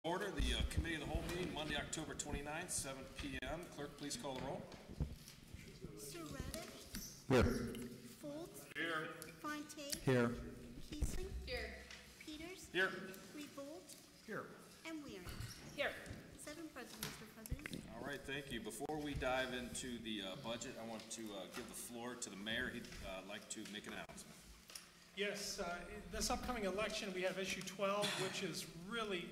Order the Committee of the Whole meeting, Monday, October 29th, 7 p.m. Clerk, please call the roll. Surratt. Here. Foltz. Here. Fontaine. Here. Keesling. Here. Peters. Here. Revolt. Here. And Waring. Here. 7 present, Mr. President. All right, thank you. Before we dive into the budget, I want to give the floor to the mayor. He'd like to make an announcement. Yes, this upcoming election, we have issue 12, which is really,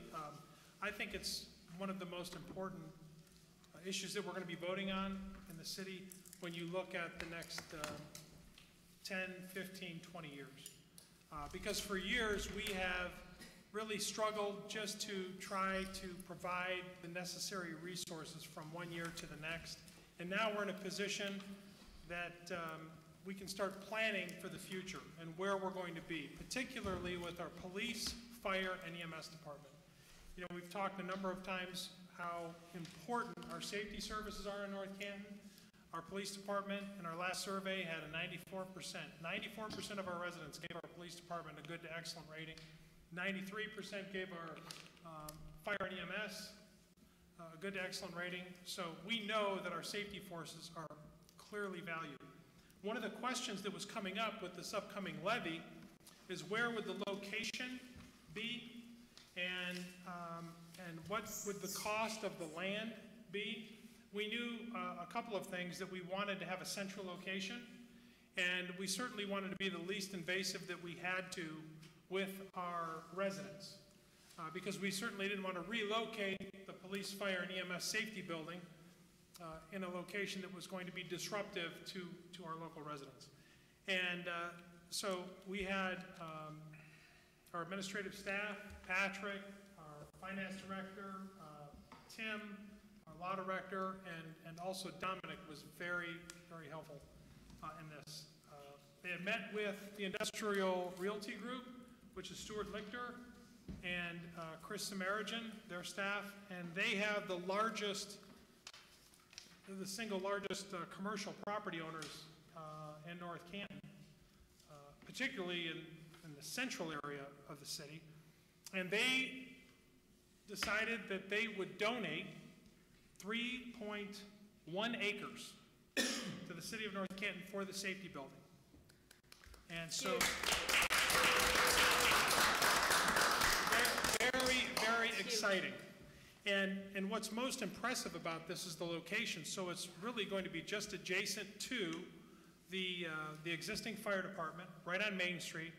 I think it's one of the most important issues that we're going to be voting on in the city when you look at the next 10, 15, 20 years. Because for years, we have really struggled just to try to provide the necessary resources from one year to the next. And now we're in a position that we can start planning for the future and where we're going to be, particularly with our police, fire, and EMS department. You know, we've talked a number of times how important our safety services are in North Canton. Our police department, in our last survey, had a 94%. 94% of our residents gave our police department a good to excellent rating. 93% gave our fire and EMS a good to excellent rating. So we know that our safety forces are clearly valued. One of the questions that was coming up with this upcoming levy is where would the location be, and what would the cost of the land be? We knew a couple of things, that we wanted to have a central location, and we certainly wanted to be the least invasive that we had to with our residents, because we certainly didn't want to relocate the police, fire, and EMS safety building in a location that was going to be disruptive to our local residents. And so we had our administrative staff, Patrick, our finance director, Tim, our law director, and also Dominic was very, very helpful in this. They had met with the Industrial Realty Group, which is Stuart Lichter, and Chris Samarijan, their staff, and they have the single largest commercial property owners in North Canton, particularly in the central area of the city. And they decided that they would donate 3.1 acres to the city of North Canton for the safety building. And so, very, very exciting. And what's most impressive about this is the location. So it's really going to be just adjacent to the existing fire department, right on Main Street.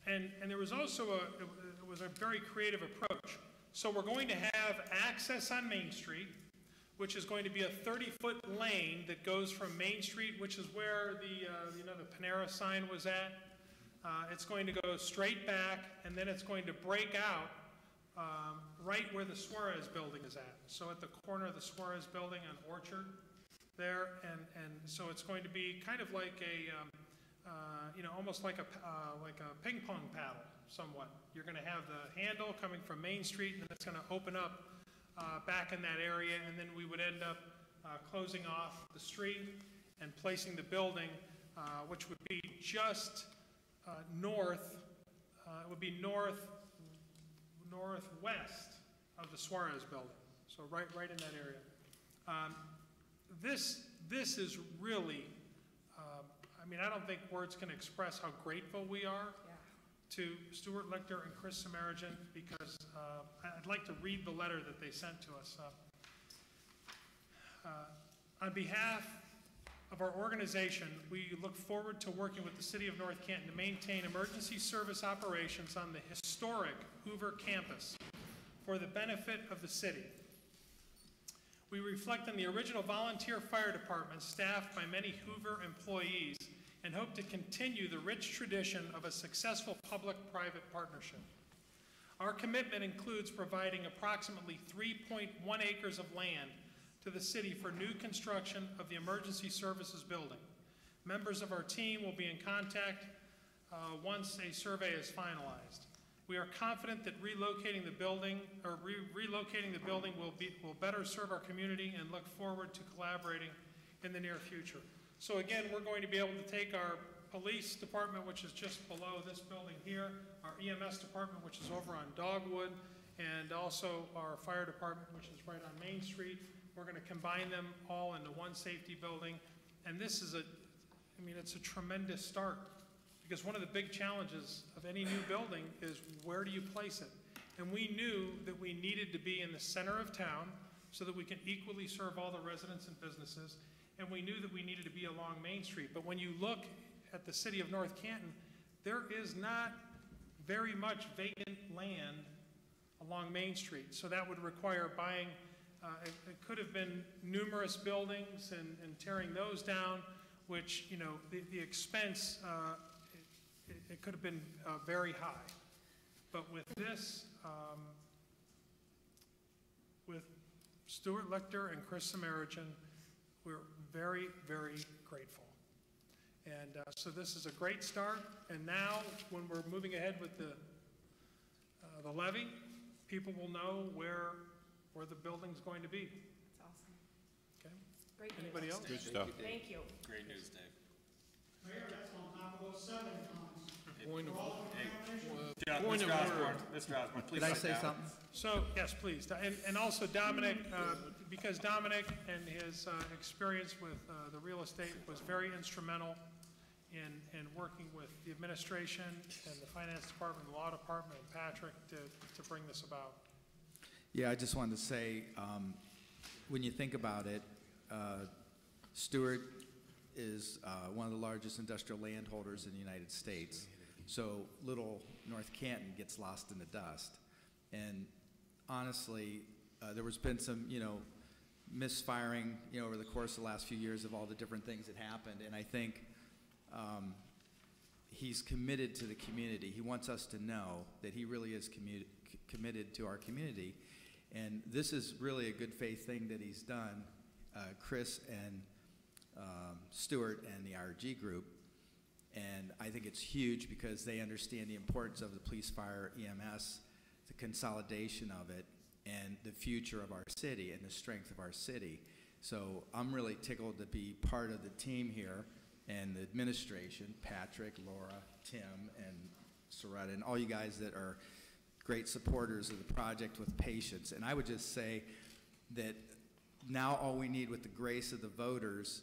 And there was also it was a very creative approach. So we're going to have access on Main Street, which is going to be a 30-foot lane that goes from Main Street, which is where the Panera sign was at. It's going to go straight back, and then it's going to break out right where the Suarez building is at. So at the corner of the Suarez building on Orchard there, and so it's going to be kind of like a, almost like a ping pong paddle somewhat. You're going to have the handle coming from Main Street, and it's going to open up back in that area, and then we would end up closing off the street and placing the building, which would be just north, it would be northwest of the Suarez building, so right in that area. This is really, I don't think words can express how grateful we are to Stuart Lichter and Chris Samarijan, because I'd like to read the letter that they sent to us. On behalf of our organization, we look forward to working with the City of North Canton to maintain emergency service operations on the historic Hoover campus for the benefit of the city. We reflect on the original volunteer fire department staffed by many Hoover employees and hope to continue the rich tradition of a successful public-private partnership. Our commitment includes providing approximately 3.1 acres of land to the city for new construction of the emergency services building. Members of our team will be in contact once a survey is finalized. We are confident that relocating the building will better serve our community, and look forward to collaborating in the near future. So again, we're going to be able to take our police department, which is just below this building here, our EMS department, which is over on Dogwood, and also our fire department, which is right on Main Street. We're gonna combine them all into one safety building. And this is it's a tremendous start, because one of the big challenges of any new building is where do you place it? And we knew that we needed to be in the center of town so that we can equally serve all the residents and businesses. And we knew that we needed to be along Main Street. But when you look at the city of North Canton, there is not very much vacant land along Main Street. So that would require buying, it could have been numerous buildings and tearing those down, which, the expense, it could have been very high. But with this, with Stuart Lichter and Chris Samaritan, we're very, very grateful. And so this is a great start. And now, when we're moving ahead with the levy, people will know where the building's going to be. That's awesome. Okay? Great news. Anybody else? Good stuff. Thank you. Great news, Dave. Mayor, that's on top of those 7 comments. Point of, Mr. Osborne, Mr. Osborne, please. Could I sit say down. something? So, yes, please. And also Dominic, because Dominic and his experience with the real estate was very instrumental in working with the administration and the finance department, the law department, and Patrick to bring this about. Yeah, I just wanted to say, when you think about it, Stewart is one of the largest industrial landholders in the United States. So little North Canton gets lost in the dust. And honestly, there has been some, misfiring, over the course of the last few years of all the different things that happened. And I think he's committed to the community. He wants us to know that he really is committed to our community. And this is really a good faith thing that he's done, Chris and Stewart and the RG group. And I think it's huge because they understand the importance of the police, fire, EMS, the consolidation of it, and the future of our city and the strength of our city. So I'm really tickled to be part of the team here and the administration, Patrick, Laura, Tim, and Soretta, and all you guys that are great supporters of the project with patience. And I would just say that now all we need, with the grace of the voters,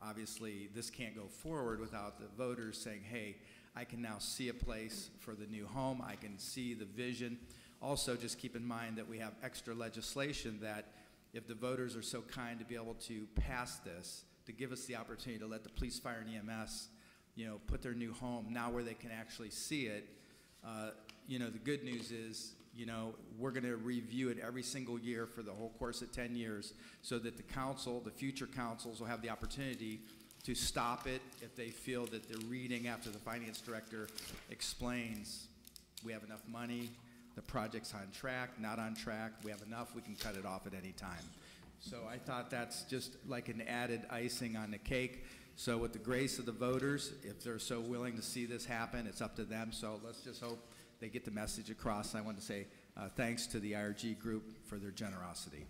obviously this can't go forward without the voters saying, hey, I can now see a place for the new home. I can see the vision. Also, just keep in mind that we have extra legislation that if the voters are so kind to be able to pass this, to give us the opportunity to let the police, fire, and EMS, put their new home now where they can actually see it. The good news is, we're going to review it every single year for the whole course of 10 years so that the council, the future councils, will have the opportunity to stop it if they feel that they're reading after the finance director explains we have enough money, the project's on track, not on track, we have enough, we can cut it off at any time. So I thought that's just like an added icing on the cake. So with the grace of the voters, if they're so willing to see this happen, it's up to them. So let's just hope they get the message across. I want to say thanks to the IRG group for their generosity.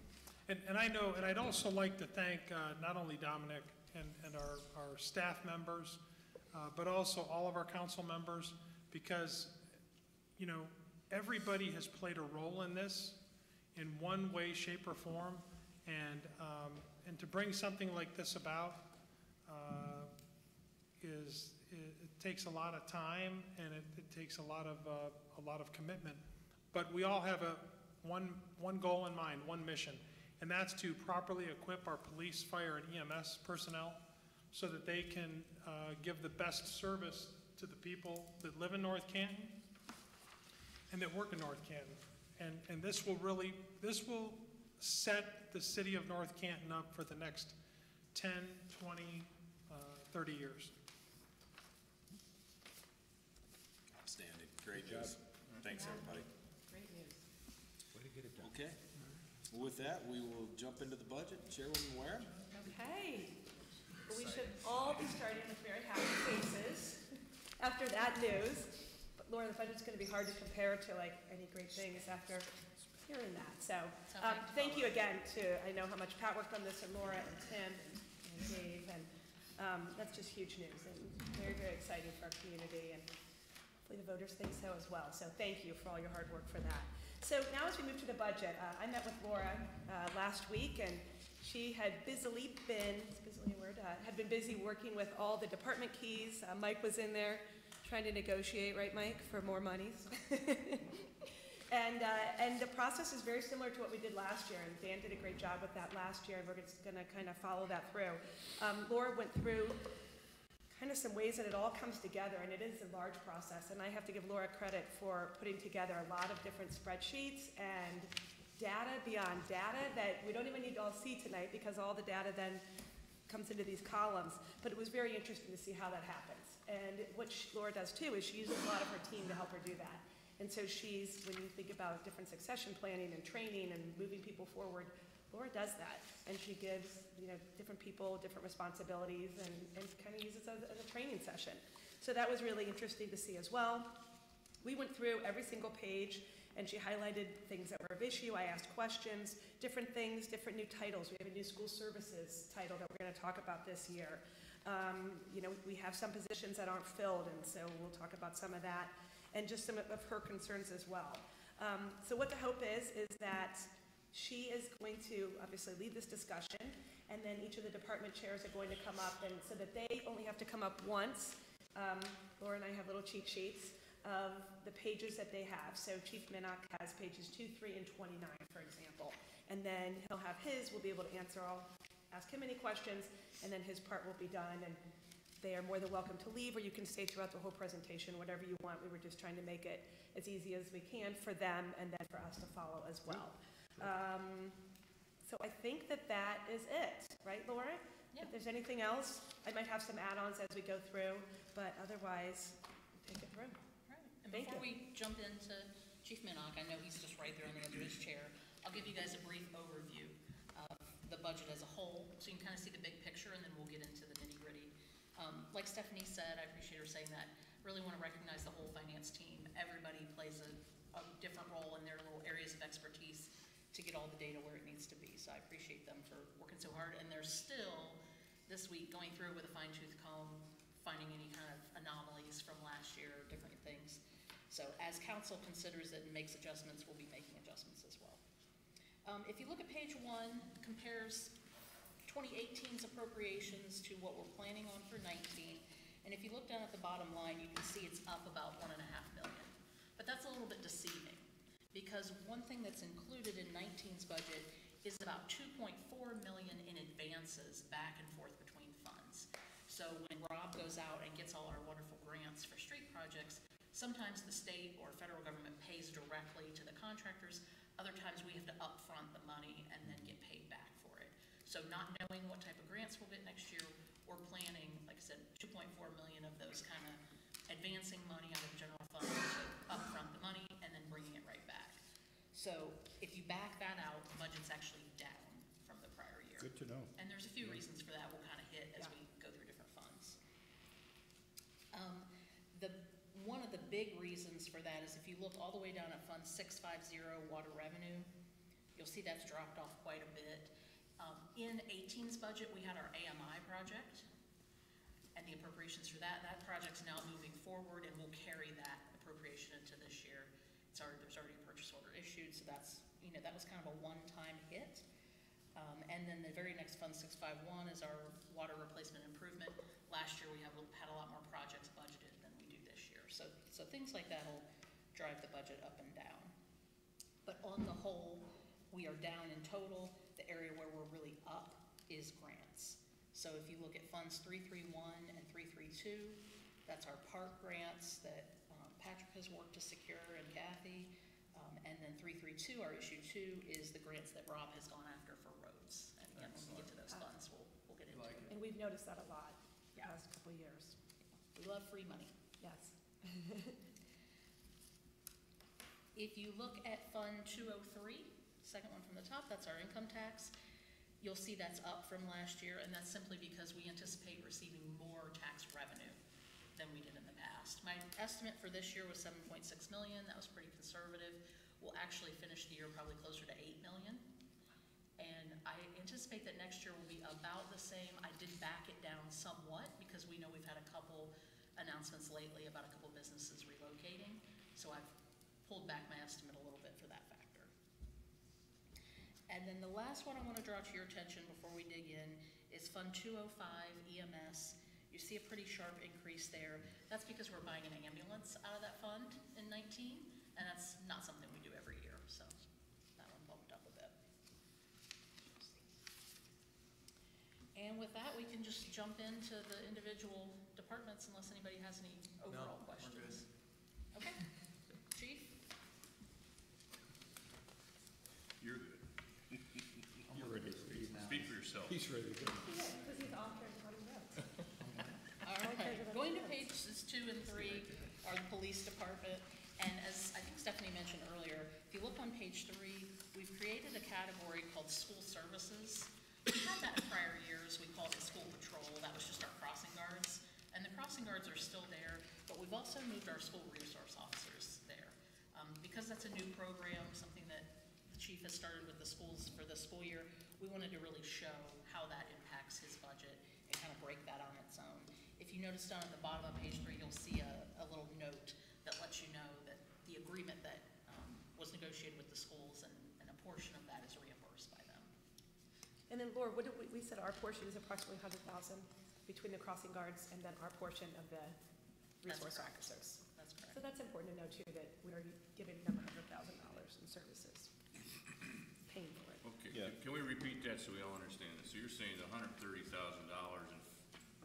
And I know, and I'd also like to thank not only Dominic and our staff members, but also all of our council members, because, everybody has played a role in this in one way, shape, or form. And to bring something like this about it takes a lot of time, and it takes a lot of commitment. But we all have one goal in mind, one mission, and that's to properly equip our police, fire, and EMS personnel so that they can give the best service to the people that live in North Canton and that work in North Canton. And this will set the city of North Canton up for the next 10, 20, 30 years. Outstanding. Great news. Thanks, everybody. Great news. Okay. Well, with that, we will jump into the budget. Chairwoman Ware? Okay. Well, we should all be starting with very happy faces after that news. But Laura, the budget's going to be hard to compare to any great things after hearing that. So thank you again I know how much Pat worked on this, and Laura and Tim and Dave, and that's just huge news and very, very exciting for our community, and hopefully the voters think so as well. So thank you for all your hard work for that. So now as we move to the budget, I met with Laura last week, and she had had been busy working with all the department keys. Mike was in there trying to negotiate, right, Mike, for more monies. And the process is very similar to what we did last year, and Dan did a great job with that last year, and we're just going to kind of follow that through. Laura went through kind of some ways that it all comes together, and it is a large process, and I have to give Laura credit for putting together a lot of different spreadsheets and data beyond data that we don't even need to all see tonight because all the data then comes into these columns, but it was very interesting to see how that happens. And what Laura does too is she uses a lot of her team to help her do that. And so when you think about different succession planning and training and moving people forward, Laura does that, and she gives different people different responsibilities and kind of uses it as a training session. So that was really interesting to see as well. We went through every single page, and she highlighted things that were of issue. I asked questions, different things, different new titles. We have a new school services title that we're going to talk about this year. We have some positions that aren't filled, and so we'll talk about some of that, and just some of her concerns as well. So what the hope is that she is going to obviously lead this discussion, and then each of the department chairs are going to come up, and so that they only have to come up once. Laura and I have little cheat sheets of the pages that they have. So Chief Minnock has pages 2, 3, and 29, for example. And then he'll have we'll be able to ask him any questions, and then his part will be done. And they are more than welcome to leave, or you can stay throughout the whole presentation, whatever you want. We were just trying to make it as easy as we can for them, and then for us to follow as well. So I think that is it, right, Laura? Yeah. If there's anything else, I might have some add-ons as we go through, but otherwise, take it through. Right. And Thank before you. we jump into Chief Minnock, I know he's just right there on the edge of his chair. I'll give you guys a brief overview of the budget as a whole, so you can kind of see the big picture, and then we'll get into the nitty-gritty. Like Stephanie said, I appreciate her saying that. Really want to recognize the whole finance team. Everybody plays a different role in their little areas of expertise to get all the data where it needs to be. So I appreciate them for working so hard. And they're still, this week, going through with a fine-tooth comb, finding any kind of anomalies from last year, different things. So as council considers it and makes adjustments, we'll be making adjustments as well. If you look at page 1, compares 2018's appropriations to what we're planning on for 19. And if you look down at the bottom line, you can see it's up about $1.5 million. But that's a little bit deceiving, because one thing that's included in 19's budget is about $2.4 million in advances back and forth between funds. So when Rob goes out and gets all our wonderful grants for street projects, sometimes the state or federal government pays directly to the contractors. Other times we have to upfront the money and then get paid back for it. So not knowing what type of grants we'll get next year, we're planning, like I said, $2.4 million of those kind of advancing money out of general fund to upfront the money and then bringing it right back. So if you back that out, the budget's actually down from the prior year. Good to know. And there's a few reasons for that we'll kind of hit as we go through different funds. One of the big reasons for that is if you look all the way down at Fund 650, water revenue, you'll see that's dropped off quite a bit. In 18's budget, we had our AMI project and the appropriations for that. That project's now moving forward, and we'll carry that appropriation into this year. There's already a purchase order issued, so that's, that was kind of a one-time hit. And then the very next Fund 651 is our water replacement improvement. Last year, we had a lot more projects budgeted than we do this year. So things like that will drive the budget up and down. But on the whole, we are down in total. The area where we're really up is grants. So if you look at funds 331 and 332, that's our park grants that Patrick has worked to secure, and Kathy. And then 332, our issue 2, is the grants that Rob has gone after for roads. And again, when we get to those funds, we'll get into it. And we've noticed that a lot the past couple of years. We love free money. Yes. If you look at Fund 203, second one from the top, that's our income tax. You'll see that's up from last year, and that's simply because we anticipate receiving more tax revenue than we did in the past. My estimate for this year was $7.6 million. That was pretty conservative. We'll actually finish the year probably closer to $8 million. And I anticipate that next year will be about the same. I did back it down somewhat because we know we've had a couple announcements lately about a couple businesses relocating. So I've pulled back my estimate a little bit for that fact. And then the last one I want to draw to your attention before we dig in is Fund 205 EMS. You see a pretty sharp increase there. That's because we're buying an ambulance out of that fund in 19, and that's not something we do every year, so that one bumped up a bit. And with that, we can just jump into the individual departments unless anybody has any overall questions. Okay, Chief? You're good. I'm ready. Speak for yourself. He's ready to go. Yeah, because he's off here running notes. All right, going to pages 2 and 3 are the police department, and as I think Stephanie mentioned earlier, if you look on page 3, we've created a category called school services. We had that in prior years, we called it school patrol, that was just our crossing guards, and the crossing guards are still there, but we've also moved our school resource officers there. Because that's a new program, something that the chief has started with the schools for this school year, we wanted to really show how that impacts his budget and kind of break that on its own. If you notice down at the bottom of page 3, you'll see a little note that lets you know that the agreement that was negotiated with the schools and a portion of that is reimbursed by them. And then Laura, what did we said our portion is approximately 100,000 between the crossing guards and then our portion of the resource correct. officers. That's correct. So that's important to know too, that we are giving them $100,000 in services, paying for it. Okay, Yeah. can we repeat that so we all understand this? So you're saying the $130,000 in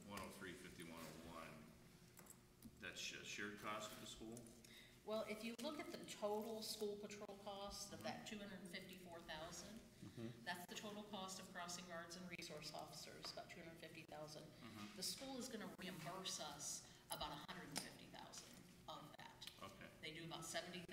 103, 50, 101, that's shared cost of the school? Well, if you look at the total school patrol cost of that 254,000, that's the total cost of crossing guards and resource officers, about 250,000. The school is gonna reimburse us about 150,000 of that. Okay. They do about 70,000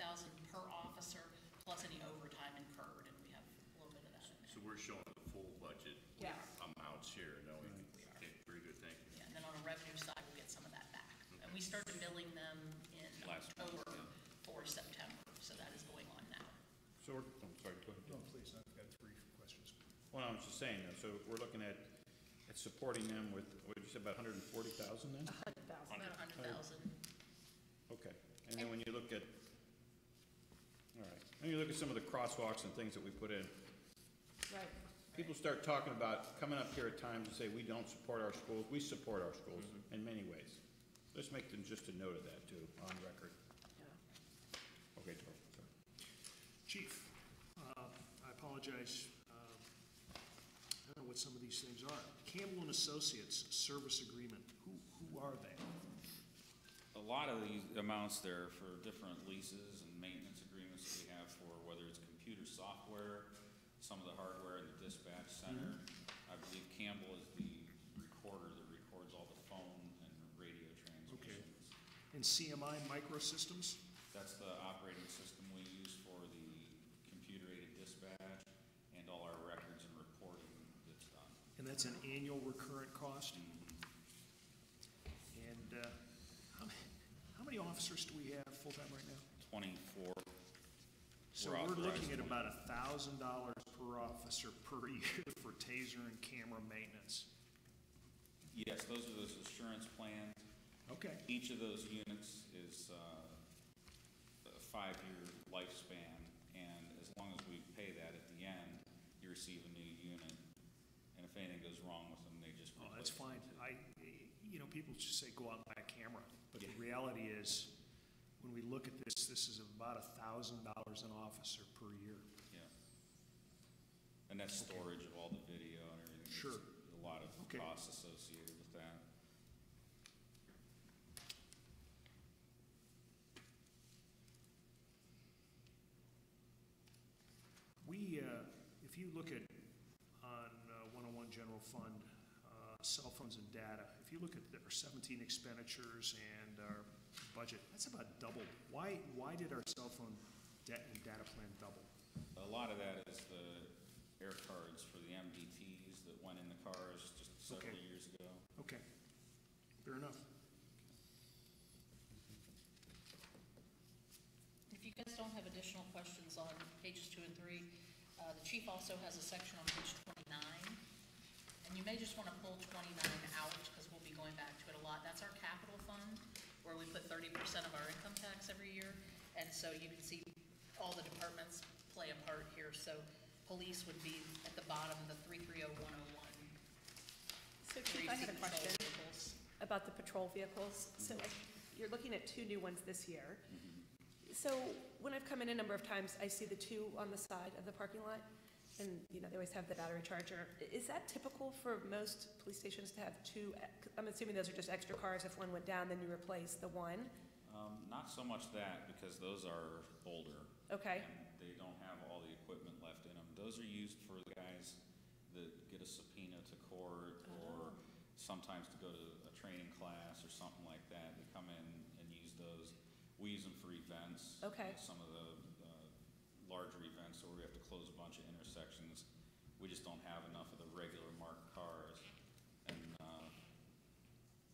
per officer, plus any overtime incurred, and we have a little bit of that in there. So we're showing the full budget Yes. amounts here, no? We are. Okay, very good, thank you. Yeah, and then on the revenue side, we'll get some of that back. And we started billing them in Last month, October for September, so that is going on now. So I'm sorry, go ahead. No, please, I've got 3 questions. Well, I was just saying, so we're looking at supporting them with, what did you say, about 140,000 then? 100,000. About 100,000. Okay, and then when you look at, all right, when you look at some of the crosswalks and things that we put in, Right. people start talking about coming up here at times and say, we don't support our schools. We support our schools in many ways. Let's make them just a note of that too, on record. Yeah. Okay, Joe, sorry. Chief, I apologize, I don't know what some of these things are. Campbell and Associates Service Agreement, who are they? A lot of these amounts there for different leases and maintenance agreements that we have for whether it's computer software, some of the hardware in the dispatch center. I believe Campbell is the recorder that records all the phone and radio transmissions. And CMI Microsystems? That's the operating system we use for the computer-aided dispatch and all our records and reporting that's done. And that's an annual recurrent cost? And how many officers do we have full-time right now? 24. So We're we're looking authorized at about $1,000 per officer per year for taser and camera maintenance. Yes, those are those assurance plans. Okay, Each of those units is a 5-year lifespan, and as long as we pay that at the end, you receive a new unit. And if anything goes wrong with them, they just oh, replace that's fine. it. People just say go out and buy a camera, but the reality is, when we look at this, this is about $1,000 an officer per year. Yeah. And that's storage of all the video and everything. Sure. There's a lot of Okay. costs associated with that. If you look at, on 101 General Fund, cell phones and data, if you look at our 17 expenditures and our budget, that's about doubled. Why did our cell phone and data plan double? A lot of that is the air cards for the MDTs that went in the cars just several Okay. years ago. Okay, fair enough. If you guys don't have additional questions on pages 2 and 3, the chief also has a section on page 29. And you may just want to pull 29 out because we'll be going back to it a lot. That's our capital fund where we put 30% of our income tax every year. And so you can see all the departments play a part here. So Police would be at the bottom, the 330101. So Chief, I had a question about the patrol vehicles. So you're looking at 2 new ones this year. So when I've come in a number of times, I see the 2 on the side of the parking lot, and, you know, they always have the battery charger. Is that typical for most police stations to have 2? I'm assuming those are just extra cars. If one went down, then you replace the one? Not so much that, because those are older. Okay. And they don't have all the equipment left in them. Those are used for the guys that get a subpoena to court, or sometimes to go to a training class or something like that. They come in and use those. We use them for events. Okay. Some of the larger events where we have to close a bunch of intersections. We just don't have enough of the regular marked cars. And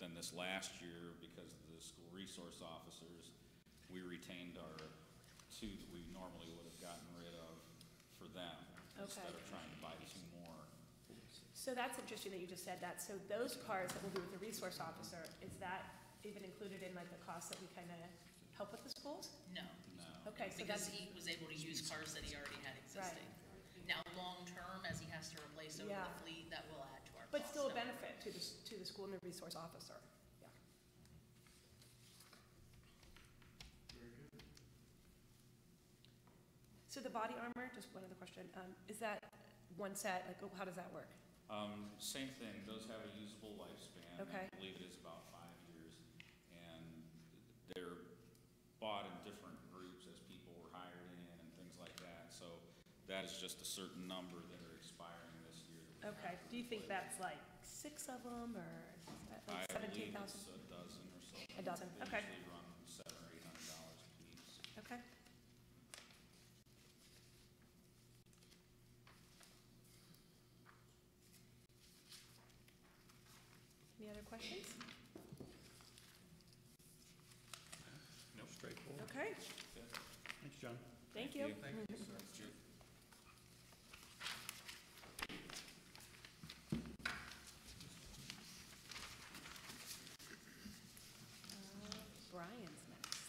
then this last year, because of the school resource officers, we retained our 2 that we normally would have gotten rid of for them, instead of trying to buy 2 more. So that's interesting that you just said that. So those cars that will be with the resource officer, is that even included in like the cost that we kind of help with the schools? No. No. Okay, so Because that's, he was able to use cars that he already had existing. Now, long-term, as he has to replace over Yeah. the fleet, that will add to our cost. but still a No. benefit to the school and the resource officer. Yeah. So the body armor, just one other question, is that one set, like, how does that work? Same thing, those have a usable lifespan. Okay. I believe it is about 5 years, and they're bought in different groups as people were hired in and things like that. So that is just a certain number that are expiring this year. that we Okay, have to do you think replace. that's like 6 of them, or is that I like believe 17,000? it's a dozen or so. A dozen, okay. They usually run $700 or $800 a piece. Okay. Any other questions? No, straightforward. Okay, Thanks, John. thank you. Thank you, sir. Chief. Brian's next.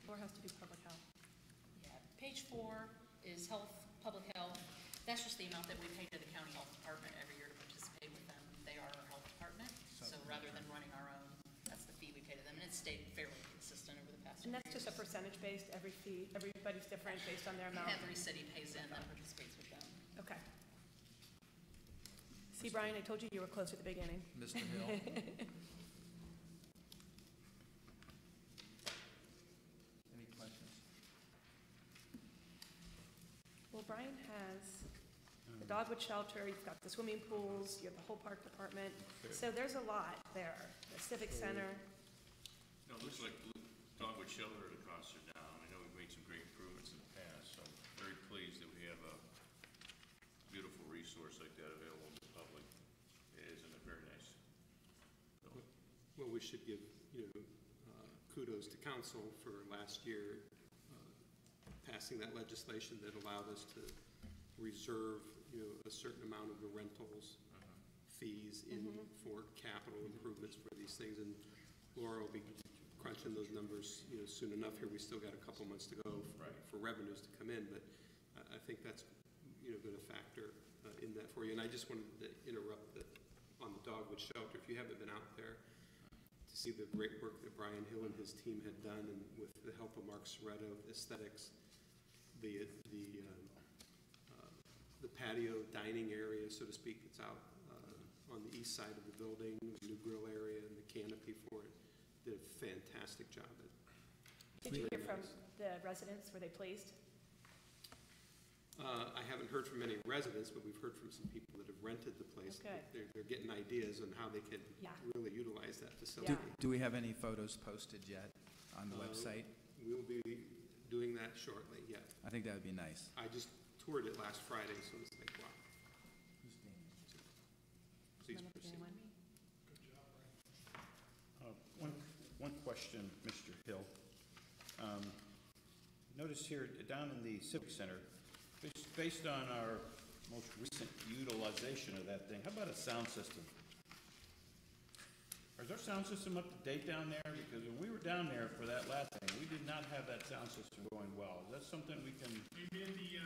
Laura has to do public health. Yeah, page 4 is health, public health. That's just the amount that we pay to the county health department every year to participate with them. They are our health department, so rather than running our own, that's the fee we pay to them, and it's stayed fairly consistent over the past few And years. that's just a percentage based, every fee, everybody's different based on their amount? Every city pays in that participates with them. Okay. See, Brian, I told you you were close at the beginning. Mr. Hill? Any questions? Well, Brian has the dogwood shelter, you've got the swimming pools, you have the whole park department. So there's a lot there. The civic center. No, it looks like Dogwood Shelter, the costs are down. I know we've made some great improvements in the past, so I'm very pleased that we have a beautiful resource like that available to the public. It is, and they're very nice. So, Well, we should give, kudos to council for last year passing that legislation that allowed us to reserve, a certain amount of the rentals fees in for capital improvements for these things. And Laura will be crunching those numbers, soon enough here. We still got a couple months to go for revenues to come in, but I think that's, been a factor in that for you. And I just wanted to interrupt on the Dogwood Shelter. If you haven't been out there to see the great work that Brian Hill and his team had done, and with the help of Mark Soretto, aesthetics, the patio dining area, so to speak, that's out on the east side of the building, the new grill area and the canopy for it, did a fantastic job. Did you hear from the residents? Were they pleased? I haven't heard from any residents, but we've heard from some people that have rented the place. Okay. They're getting ideas on how they could Yeah. really utilize that facility. Do we have any photos posted yet on the website? We'll be doing that shortly, yeah. I think that would be nice. I just toured it last Friday, so it's like, wow. Please None of proceed. anyone? One question, Mr. Hill. Notice here, down in the Civic Center, based on our most recent utilization of that thing, how about a sound system? Is our sound system up to date down there? Because when we were down there for that last thing, we did not have that sound system going well. Is that something we can? We did the,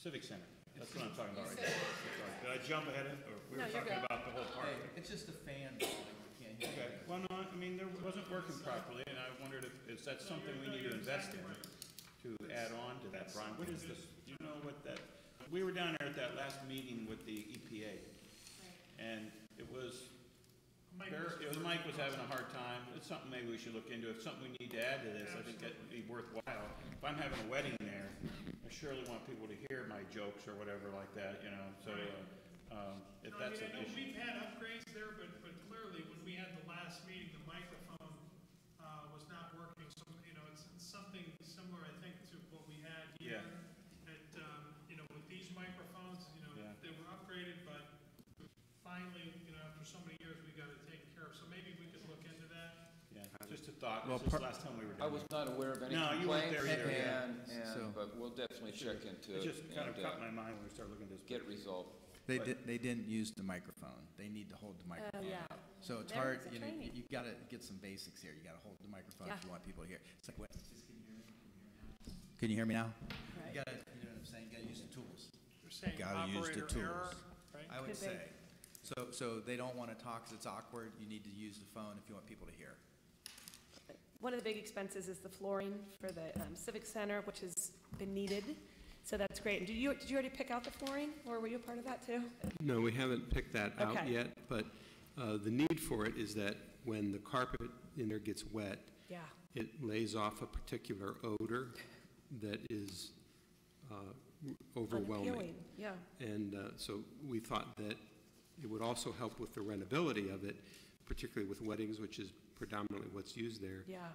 Civic Center, that's what I'm talking about right now. Sorry, did I jump ahead of, or we No, were you're talking good. about the whole park? It's just a fan blowing, we can't hear Okay, it. well, no, I mean, there wasn't working properly, and I wondered if, is that something we need to invest in to add on to that, Brian? What is this, do you know what that, we were down there at that last meeting with the EPA, and it was, Mike was having a hard time. It's something maybe we should look into. If something we need to add to this, I think that would be worthwhile. If I'm having a wedding there, I surely want people to hear my jokes or whatever like that, you know, so, if that's an I know issue. we've had upgrades there, but clearly when we had the last meeting, the microphone, was not working. So, you know, it's something similar, I think, to what we had here. Yeah. At, you know, with these microphones, you know, Yeah. they were upgraded, but finally, you know, after so many years, we got it taken care of. So maybe we could look into that. Yeah, just a thought. Well, This is the last time we were I down was there. not aware of any No, you weren't complaints, there either, yeah. So- but we'll definitely check into It it just kind of and caught my mind when we started looking at this. get it resolved. They didn't use the microphone. They need to hold the microphone. yeah. So it's There hard, is a you know, training. you gotta get some basics here. You gotta hold the microphone if Yeah. you want people to hear. It's like, what? Can you hear me now? Right. You gotta, you know what I'm saying? You gotta use the tools. You're saying Gotta use the operator error, tools. right? I would Could be. say. So they don't wanna talk because it's awkward. You need to use the phone if you want people to hear. One of the big expenses is the flooring for the Civic Center, which has been needed. So that's great. And did you already pick out the flooring, or were you a part of that too? No, we haven't picked that out Okay. yet, but the need for it is that when the carpet in there gets wet, Yeah. it lays off a particular odor that is overwhelming. Unappealing, yeah. And so we thought that it would also help with the rentability of it, particularly with weddings, which is predominantly what's used there. Yeah.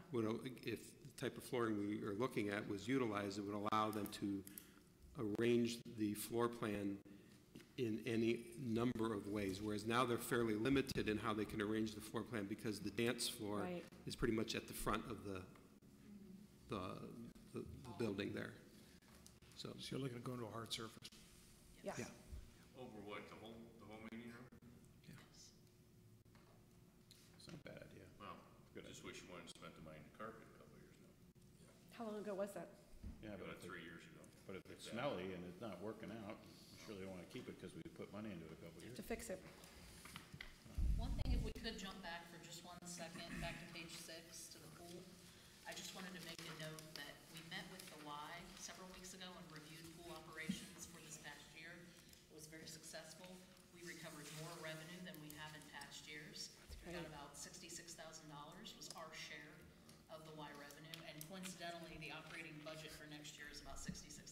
If the type of flooring we are looking at was utilized, it would allow them to arrange the floor plan in any number of ways, whereas now they're fairly limited in how they can arrange the floor plan because the dance floor Right. is pretty much at the front of the building there. So, So you're looking at going to a hard surface. Yeah. Yeah. Over what, the whole meeting room? It's not a bad idea. Well, just wish you wouldn't have spent the money in the carpet a couple of years ago. How long ago was that? Yeah, About 3 years ago. but if it's smelly and it's not working out, we surely don't want to keep it because we put money into it a couple of years. To fix it? One thing, if we could jump back for just 1 second, back to page 6, to the pool. I just wanted to make a note that we met with the Y several weeks ago and reviewed pool operations for this past year. It was very successful. We recovered more revenue than we have in past years. We got great. about $66,000 was our share of the Y revenue, and coincidentally, the operating budget for next year is about $66,000.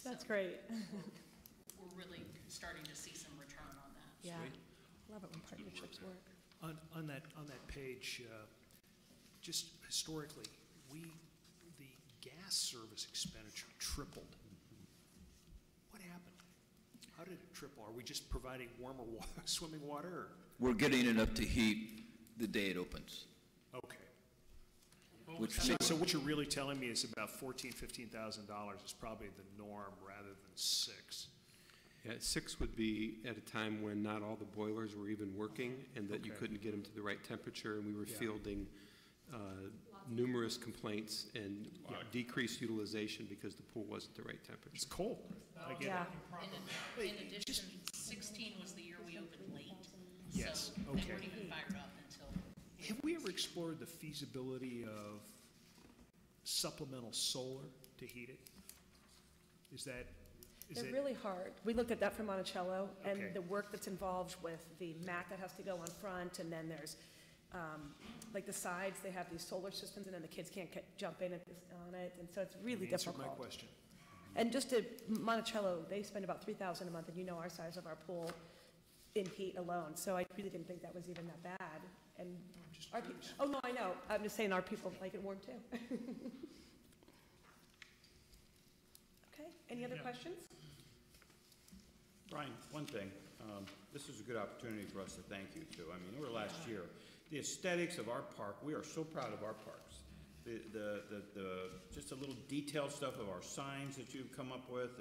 That's great. We're really starting to see some return on that. Yeah. Love it when partnerships work. On that page, just historically, the gas service expenditure tripled. What happened? How did it triple? Are we just providing warmer water, swimming water, or? We're getting enough to heat the day it opens. Okay. Which So what you're really telling me is about $14,000-$15,000 is probably the norm rather than 6. yeah, 6 would be at a time when not all the boilers were even working and that you Okay. couldn't get them to the right temperature, and we were Yeah. fielding numerous complaints and decreased utilization because the pool wasn't the right temperature. It's cold. I get Yeah. it. In addition, 16 was the year we opened late. Yes, So they okay. weren't even fired up until. Have we ever explored the feasibility of supplemental solar to heat it? Is They're it? really hard. We looked at that for Monticello, Okay. and the work that's involved with the mat that has to go on front, and then there's, like the sides, they have these solar systems, and then the kids can't jump in on it, and so it's really You answered difficult. my question. And just to Monticello, they spend about $3,000 a month, and you know our size of our pool in heat alone, so I really didn't think that was even that bad. And our people, oh no, I know, I'm just saying our people like it warm too. Okay, any other Yeah. questions? Brian, one thing, this is a good opportunity for us to thank you too. I mean, over last year, the aesthetics of our park, we are so proud of our parks. Just the little detailed stuff of our signs that you've come up with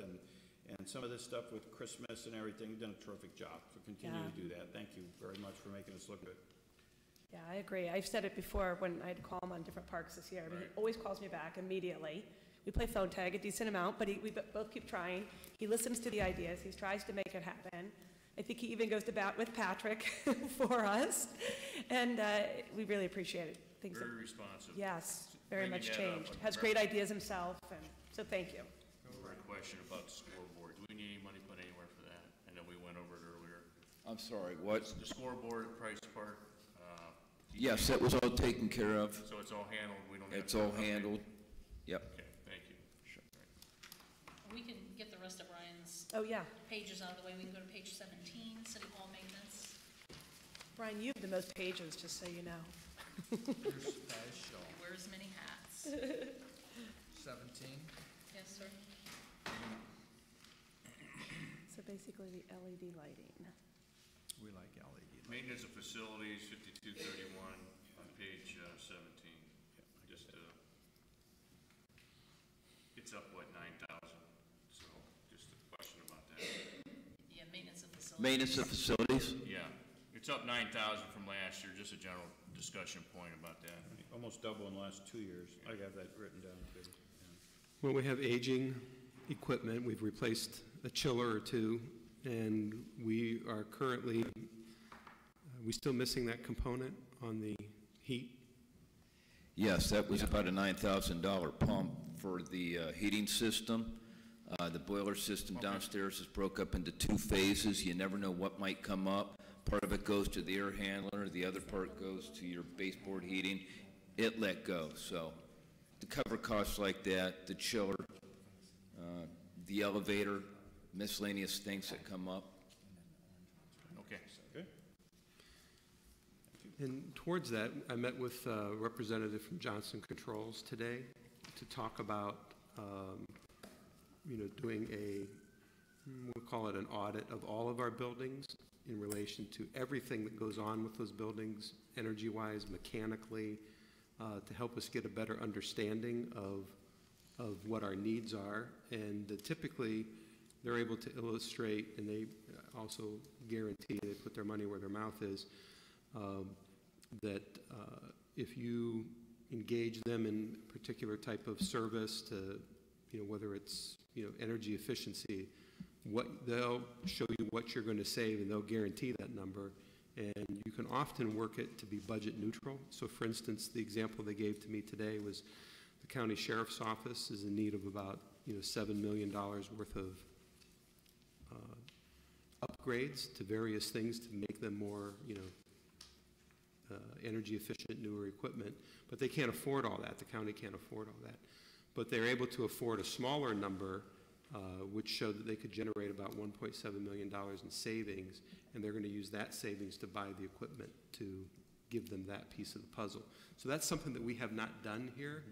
And some of this stuff with Christmas and everything, you've done a terrific job, so continue Yeah. to do that. Thank you very much for making us look good. Yeah, I agree. I've said it before when I'd call him on different parks this year. I mean, he always calls me back immediately. We play phone tag a decent amount, but we both keep trying. He listens to the ideas. He tries to make it happen. I think he even goes to bat with Patrick for us, and we really appreciate it. Very responsive. Yes, very Bringing much that up changed. on Has great ideas himself, and so thank you. For a question about the scoreboard, do we need any money put anywhere for that? I know we went over it earlier. I'm sorry, what? The scoreboard at Price Park, Yes, that was all taken care of. so it's all handled, we don't have. It's to all update? handled. Yep. Okay, thank you. We can get the rest of Brian's Oh, yeah. pages out of the way. We can go to page 17, City Hall maintenance. Brian, you have the most pages, just so you know. Special. He wears many hats. 17. Yes, sir. So basically the LED lighting. We like LED. Maintenance of facilities, 5231 on page 17. Just, it's up, what, 9,000? So just a question about that. Yeah, maintenance of facilities. Maintenance of facilities? Yeah, it's up 9,000 from last year, just a general discussion point about that. Almost double in the last 2 years. I have that written down too. Well, we have aging equipment. We've replaced a chiller or two, and we are currently, we still missing that component on the heat? Yes, that was about a $9,000 pump for the heating system. The boiler system downstairs is broke up into 2 phases. You never know what might come up. Part of it goes to the air handler, the other part goes to your baseboard heating. It let go, so to cover costs like that, the chiller, the elevator, miscellaneous things that come up. Okay. Good. And towards that, I met with a representative from Johnson Controls today to talk about, doing we'll call it an audit of all of our buildings in relation to everything that goes on with those buildings, energy-wise, mechanically, to help us get a better understanding of what our needs are. And typically, they're able to illustrate, and they also guarantee, they put their money where their mouth is, that if you engage them in a particular type of service to, whether it's, energy efficiency, they'll show you what you're going to save, and they'll guarantee that number. And you can often work it to be budget neutral. So for instance, the example they gave to me today was the county sheriff's office is in need of about, $7 million worth of upgrades to various things to make them more, energy efficient, newer equipment. But they can't afford all that. The county can't afford all that. But they're able to afford a smaller number, which showed that they could generate about $1.7 million in savings, and they're going to use that savings to buy the equipment to give them that piece of the puzzle. So that's something that we have not done here,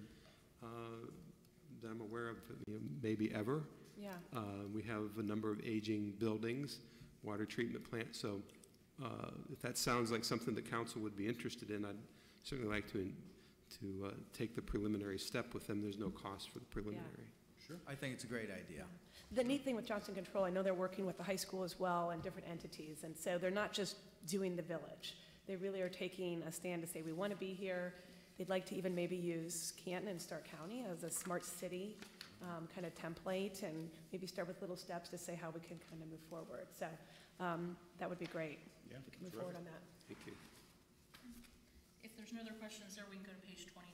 that I'm aware of, maybe ever. Yeah. We have a number of aging buildings, water treatment plants, so if that sounds like something that council would be interested in, I'd certainly like to take the preliminary step with them. There's no cost for the preliminary. Sure. I think it's a great idea. The neat thing with Johnson Control, I know they're working with the high school as well and different entities, and so they're not just doing the village. They really are taking a stand to say, we want to be here. They'd like to even maybe use Canton and Stark County as a smart city kind of template, and maybe start with little steps to say how we can kind of move forward. So that would be great. Yeah, We can move forward on that. Thank you. If there's no other questions there, we can go to page 29.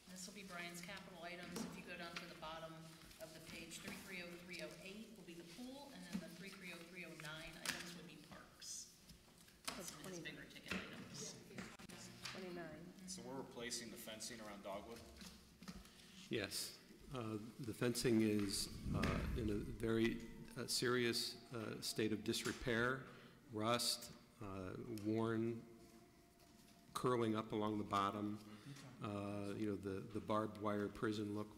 This will be Brian's capital items. If you go down to the bottom of the page, 330308 will be the pool, and then the 330309 items would be parks. That's Some of his 29. bigger ticket items. 29. So we're replacing the fencing around Dogwood? Yes. The fencing is in a very serious state of disrepair, rust, worn, curling up along the bottom. The barbed wire prison look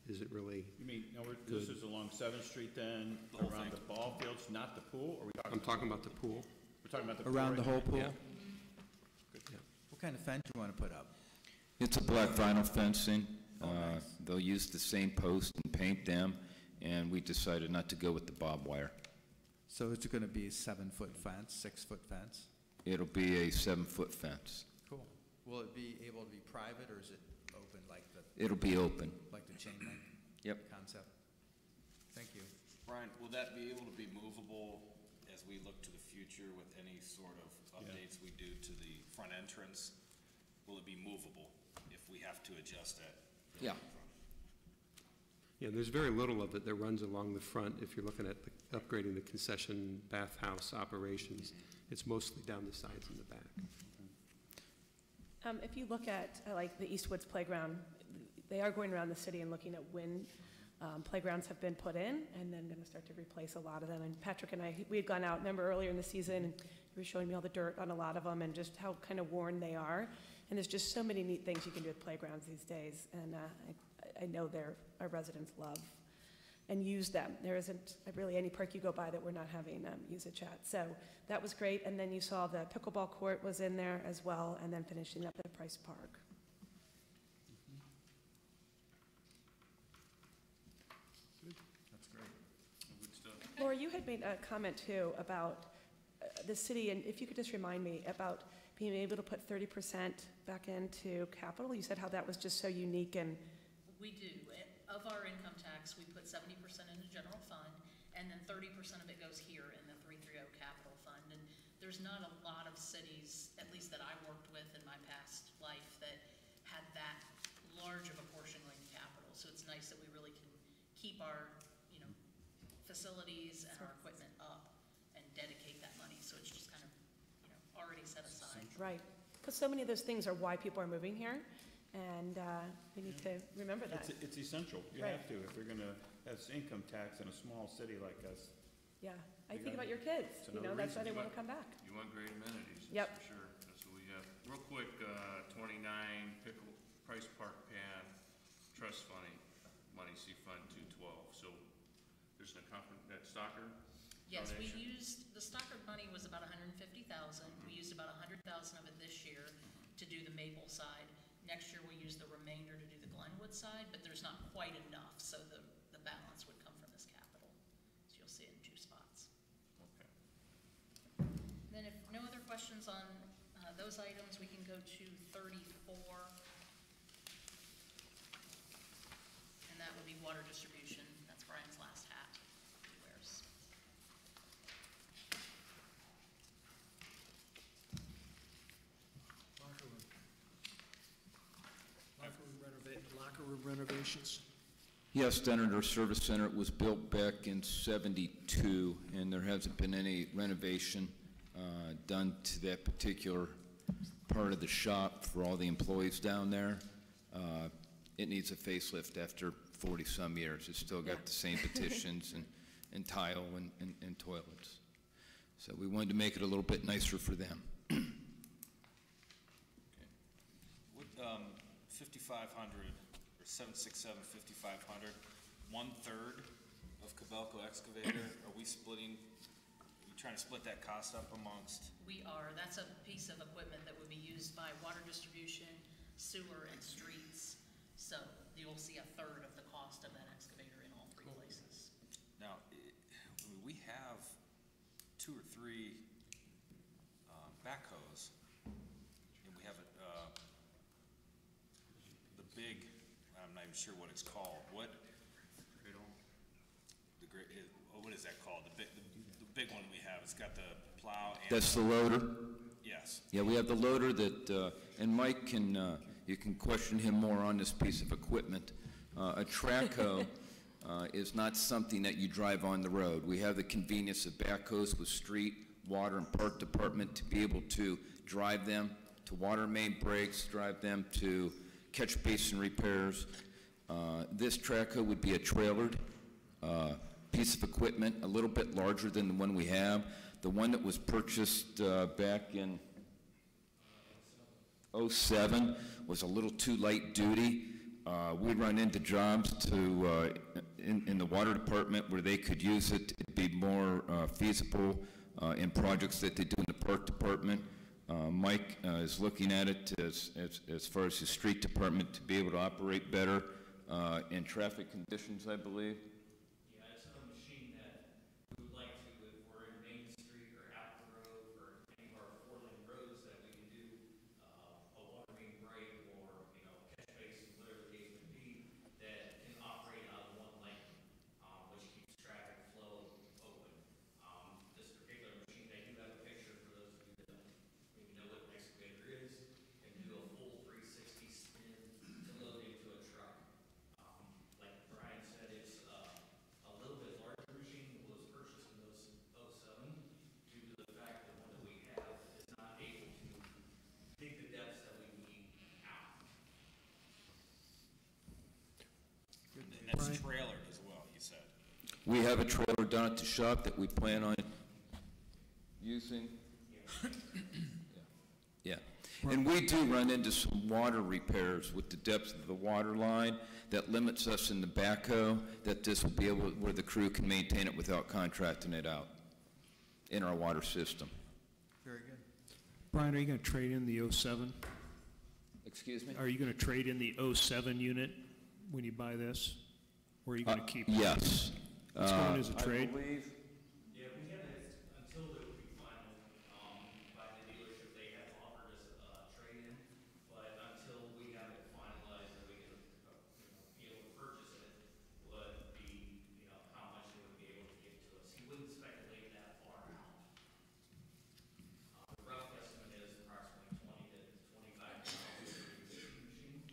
isn't really. You mean, this is along 7th Street then, around the ball fields, not the pool, or we talking? I'm talking about the pool. We're talking about the pool. Around the right whole now? pool? Yeah. What kind of fence you want to put up? It's a black vinyl fencing. Oh, nice. They'll use the same post and paint them, and we decided not to go with the barbed wire. So it's going to be a 7-foot fence, 6-foot fence? It'll be a 7-foot fence. Cool. Will it be able to be private, or is it open like the It'll be open. chain link? Yep. Concept? Thank you. Brian, will that be able to be movable as we look to the future with any sort of updates we do to the front entrance? Will it be movable if we have to adjust that? Yeah. Yeah, there's very little of it that runs along the front. If you're looking at upgrading the concession bathhouse operations, it's mostly down the sides and the back. If you look at, like, the Eastwoods Playground, they are going around the city and looking at when playgrounds have been put in, and then going to start to replace a lot of them. And Patrick and I, we had gone out, remember, earlier in the season, and you were showing me all the dirt on a lot of them and just how kind of worn they are. And there's just so many neat things you can do with playgrounds these days, and I know our residents love and use them. There isn't really any park you go by that we're not having usage at. So that was great. And then you saw the pickleball court was in there as well, and then finishing up the Price Park. That's great. Good stuff. Laura, you had made a comment too about the city, and if you could just remind me about being able to put 30% back into capital. You said how that was just so unique and We do. Of our income tax, we put 70% into general fund, and then 30% of it goes here in the 330 capital fund. And there's not a lot of cities, at least that I worked with in my past life, that had that large of a portion going to capital. So it's nice that we really can keep our, facilities and our equipment up and dedicate that money. So it's just kind of, already set aside. right. Because so many of those things are why people are moving here, and we need to remember that. It's essential. You Right. have to, if you're gonna have income tax in a small city like us. Yeah, I You think gotta- about your kids, it's another that's why reason they you want to come back. You want great amenities, Yep. that's for sure. That's what we have. Real quick, 29 Pickle Price Park Path Trust money, C Fund 212. So there's an account at Stocker? Yes, we donation? used, the Stockard money was about 150,000. We used about 100,000 of it this year to do the Maple side. Next year, we'll use the remainder to do the Glenwood side, but there's not quite enough, so the balance would come from this capital. So you'll see it in two spots. Okay. And then if no other questions on those items, we can go to 34. And that would be water distribution. That's Brian's last hat he wears. Locker room renovations. Yes, Senator Service Center, it was built back in '72, and there hasn't been any renovation done to that particular part of the shop for all the employees down there. It needs a facelift after 40-some years. It's still got the same petitions and tile and toilets. So we wanted to make it a little bit nicer for them. What, 5,500, or 767, 5,500, 1/3 of Cabelco Excavator, are we trying to split that cost up amongst? We are. That's a piece of equipment that would be used by water distribution, sewer, and streets. So you'll see 1/3 of the cost of that excavator in all three places. Now, we have 2 or 3 backhoes, and we have the big, I'm not even sure what it's called. What is that called? The big one we have. It's got the plow and. That's the loader? Yes. Yeah, we have the loader that, and Mike can, you can question him more on this piece of equipment. A track hoe is not something that you drive on the road. We have the convenience of backhoes with street, water, and park department to be able to drive them to water main breaks, drive them to catch basin repairs. This track hoe would be a trailered piece of equipment, a little bit larger than the one we have. The one that was purchased back in '07 was a little too light duty. We run into jobs in the water department where they could use it. It'd be more feasible in projects that they do in the park department. Mike is looking at it as far as the street department to be able to operate better. in traffic conditions, I believe. Yeah, it's a machine that we would like to, if we're in Main Street or Apple Grove or any of our four-lane roads, that we can do a water main break or, catch basin, whatever the case may be, that can operate on one lane, which keeps traffic flow open. This particular machine, I do have a picture for those of you that maybe know what an excavator is, can do a full 360 spin to load into a truck. Like Brian said, it's a little bit larger machine that was purchased in those '07 due to the fact that one that we have is not able to dig the depths that we need out. And that's trailered as well, you said. We have a trailer down at the shop that we plan on using. Yeah. And we do run into some water repairs with the depth of the water line that limits us in the backhoe, that this will be able, where the crew can maintain it without contracting it out in our water system. Very good. Brian, are you going to trade in the 07? Excuse me? Are you going to trade in the 07 unit when you buy this? Or are you going to keep it? Yes. It's going as a trade? I believe. Yeah, we have it until it would be final by the dealership. They have offered us a trade-in, but until we have it finalized and we can, be able to purchase it, would be, how much they would be able to give to us. He wouldn't speculate that far out. The rough estimate is approximately 20 to 25,000 for the machine.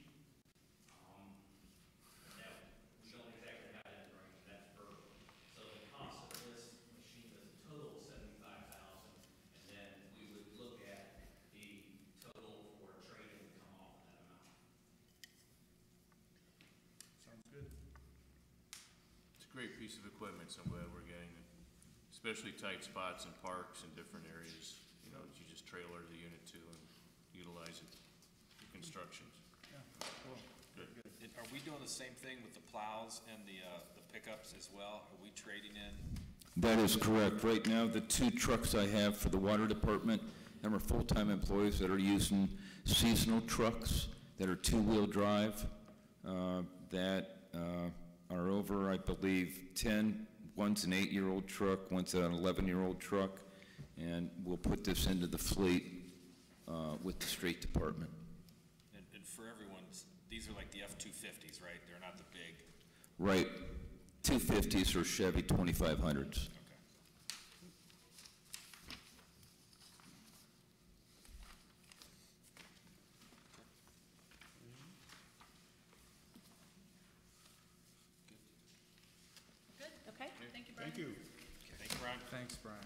Now, we don't exactly have it in range, that's verbal. So the cost of this machine is a total of 75,000, and then we would look at the total for trade-in to come off of that amount. Sounds good. It's a great piece of equipment, so I'm glad we're getting it. Especially tight spots and parks and different areas, you just trailer the unit to and utilize it for constructions. Yeah, cool. Good. Are we doing the same thing with the plows and the pickups as well? Are we trading in? That is correct. Right now, the two trucks I have for the water department, them are full-time employees that are using seasonal trucks that are two-wheel drive, that are over, I believe, 10. One's an 8-year-old truck, one's an 11-year-old truck, and we'll put this into the fleet with the street department. And for everyone, these are like the F-250s, right? They're not the big. Right. 250s or Chevy 2500s. Good, okay, thank you, Brian. Thank you. Thank you, Brian. Thanks, Brian.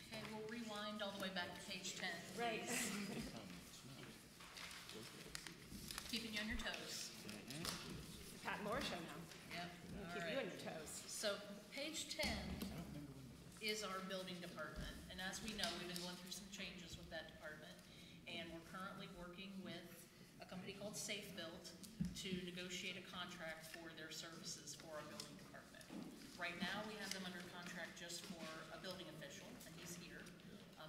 Okay, we'll rewind all the way back to page 10. Right. Keeping you on your toes. Pat Moore show now. Yep, all Keep you right. on your toes. So page 10 is our building department, and as we know, we've been going through some changes with that department, and we're currently working with a company called Safe Built to negotiate a contract for their services for our building department. Right now, we have them under contract just for a building official, and he's here,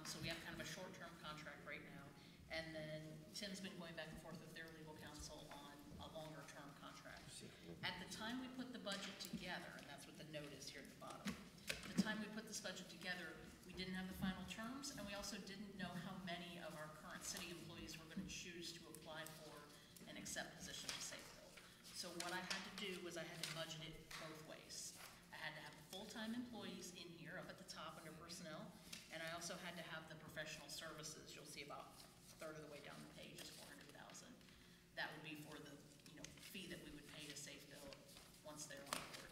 so we have kind of a short-term contract right now, and then Tim's been going back and forth with their legal counsel on a longer-term contract. At the time we put the budget together, and that's what the note is here at the bottom, the time we put this budget together, we didn't have the final terms, and we also didn't know how many of our current city employees were going to choose to apply for and accept positions of Safe Built. So what I had to do was I had to budget it both ways. I had to have the full-time employees in here up at the top under personnel, and I also had to have the professional services. You'll see about a third of the way down the page is 400,000. That would be for the, fee that we would pay to Safe Built once they're on board.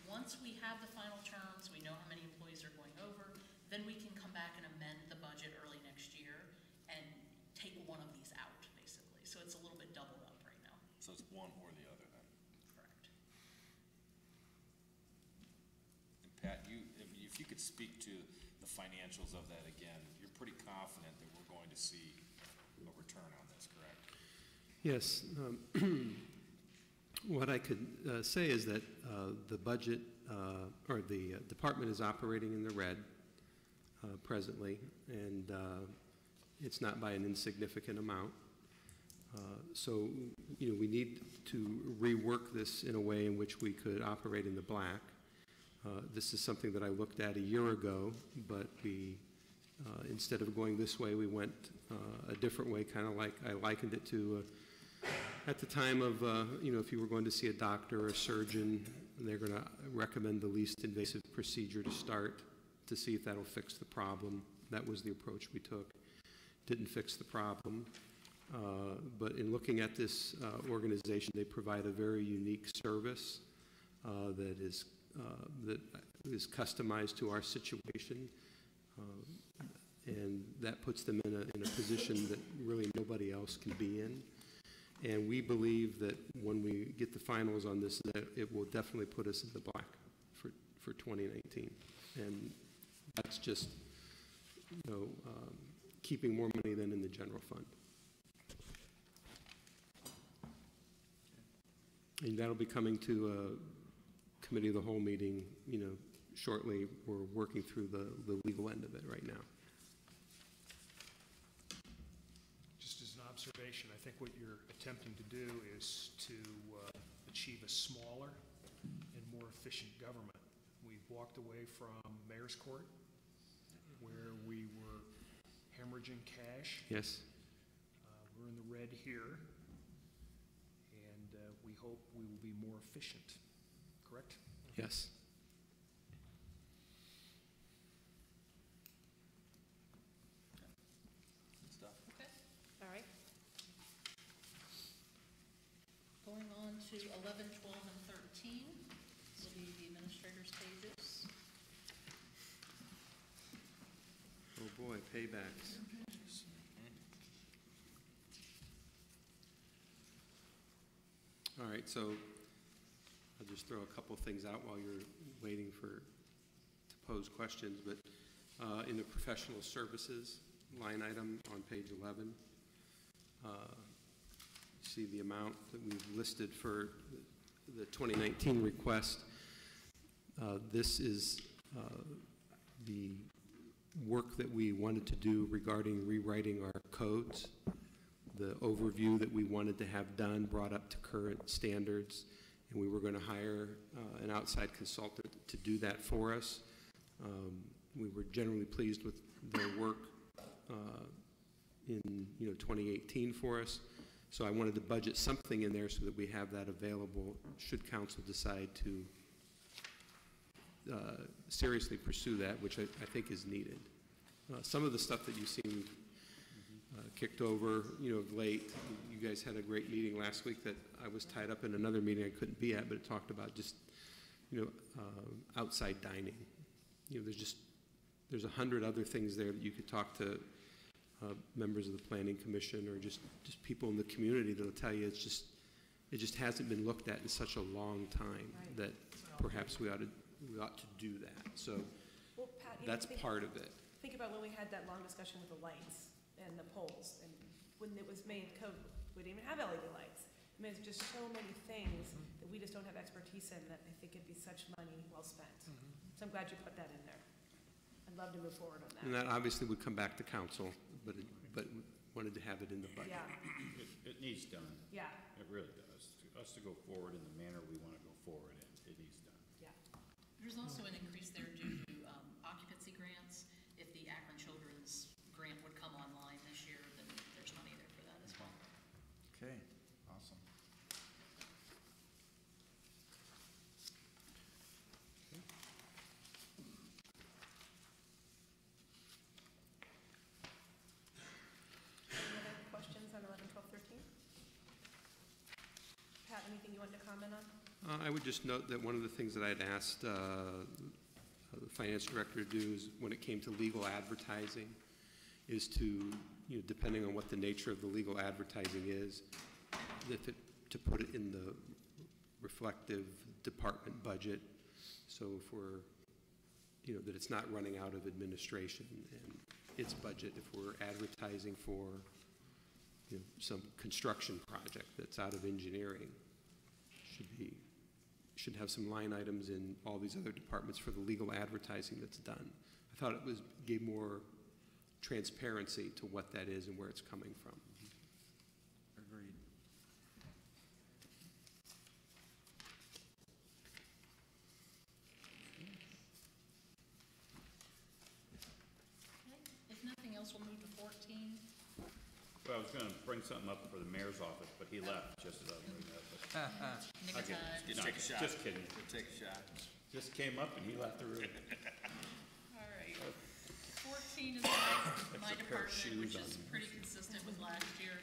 Once we have the final terms, we know how many employees are going over, then we can come back and amend the budget early next year and take one of these out, basically. So it's a little bit doubled up right now. So it's one or the other then. Correct. And Pat, if you could speak to the financials of that again, you're pretty confident that we're going to see a return on this, correct? Yes. What I could say is that the budget, or the department is operating in the red presently, and it's not by an insignificant amount. So, we need to rework this in a way in which we could operate in the black. This is something that I looked at a year ago, but we, instead of going this way, we went a different way, kind of like I likened it to at the time of, if you were going to see a doctor or a surgeon, they're going to recommend the least invasive procedure to start to see if that'll fix the problem. That was the approach we took. Didn't fix the problem. But in looking at this organization, they provide a very unique service that is customized to our situation. And that puts them in a position that really nobody else can be in. And we believe that when we get the finals on this, that it will definitely put us in the black for 2019. And that's just, keeping more money than in the general fund. And that'll be coming to a committee of the whole meeting, shortly. We're working through the legal end of it right now. Just as an observation, I think what you're attempting to do is to achieve a smaller and more efficient government. We've walked away from Mayor's Court, where we were hemorrhaging cash. Yes. We're in the red here, and we hope we will be more efficient. Correct? Yes. Okay, all right. Going on to 11, 12, and 13, this will be the administrator's pages. Oh boy, paybacks. All right, so I'll just throw a couple things out while you're waiting to pose questions. But in the professional services line item on page 11, see the amount that we've listed for the 2019 request. This is the work that we wanted to do regarding rewriting our codes, the overview that we wanted to have done, brought up to current standards, and we were going to hire an outside consultant to do that for us. We were generally pleased with their work in 2018 for us. So I wanted to budget something in there so that we have that available should council decide to seriously pursue that, which I think is needed. Some of the stuff that you seem kicked over, of late. You guys had a great meeting last week that I was tied up in another meeting I couldn't be at, but it talked about just, outside dining. There's 100 other things there that you could talk to members of the Planning Commission or just people in the community that'll tell you it just hasn't been looked at in such a long time that perhaps we ought to do that. So Well, Pat, that's part of it. Think about when we had that long discussion with the lights and the poles, and when it was made code, we didn't even have LED lights. I mean, it's just so many things that we just don't have expertise in that I think it'd be such money well spent. So I'm glad you put that in there. I'd love to move forward on that. And that obviously would come back to council, but wanted to have it in the budget. Yeah, It needs done. yeah, It really does. Us to go forward in the manner we want to go forward in, it needs done. yeah. There's also an increase there due to occupancy grants. If the Akron Children's grant would come online this year, then there's money there for that as well. Okay, awesome. Any other questions on 11, 12, 13? Pat, anything you wanted to comment on? I would just note that one of the things that I'd asked the finance director to do is when it came to legal advertising is to, depending on what the nature of the legal advertising is, to put it in the reflective department budget. So if we're, that it's not running out of administration and its budget. If we're advertising for, some construction project that's out of engineering, should have some line items in all these other departments for the legal advertising that's done. I thought it gave more transparency to what that is and where it's coming from. Agreed. If nothing else, we'll move to 14. Well, I was gonna bring something up for the mayor's office, but he left just as I was doing that. Nick of Okay. time. Just No, take a shot. just kidding. Take a shot. Just came up and he left the room. All right. 14 is my Extra pair of department, shoes which is on. pretty consistent with last year.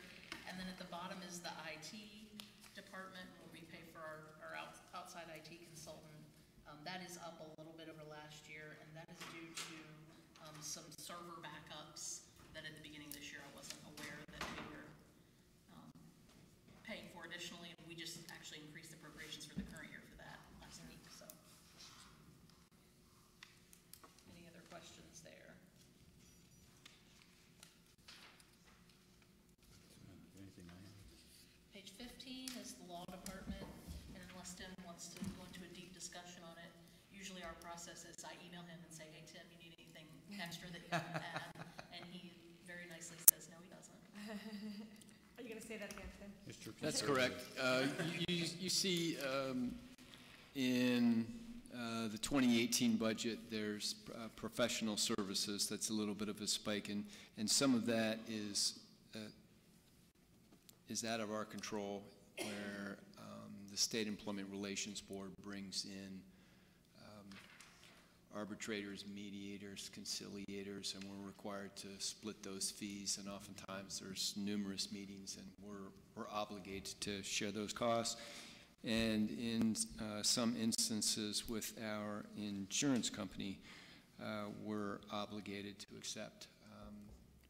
And then at the bottom is the IT department, where we pay for our outside IT consultant. That is up a little bit over last year, and that is due to some server backups that at the beginning of this year I wasn't aware that we were paying for additionally, and we just actually increased appropriations for the current year for that last week, so. Any other questions there? Anything I have? Page 15 is the law department, and unless Tim wants to go into a deep discussion on it, usually our process is I email him and say, hey, Tim, you need anything extra that you want to add? And he very nicely says, no, he doesn't. Are you gonna say that again, Tim? That's correct. You see in the 2018 budget, there's professional services. That's a little bit of a spike, and some of that is out of our control, where the State Employment Relations Board brings in arbitrators, mediators, conciliators, and we're required to split those fees, and oftentimes there's numerous meetings, and we're obligated to share those costs. And in some instances with our insurance company, we're obligated to accept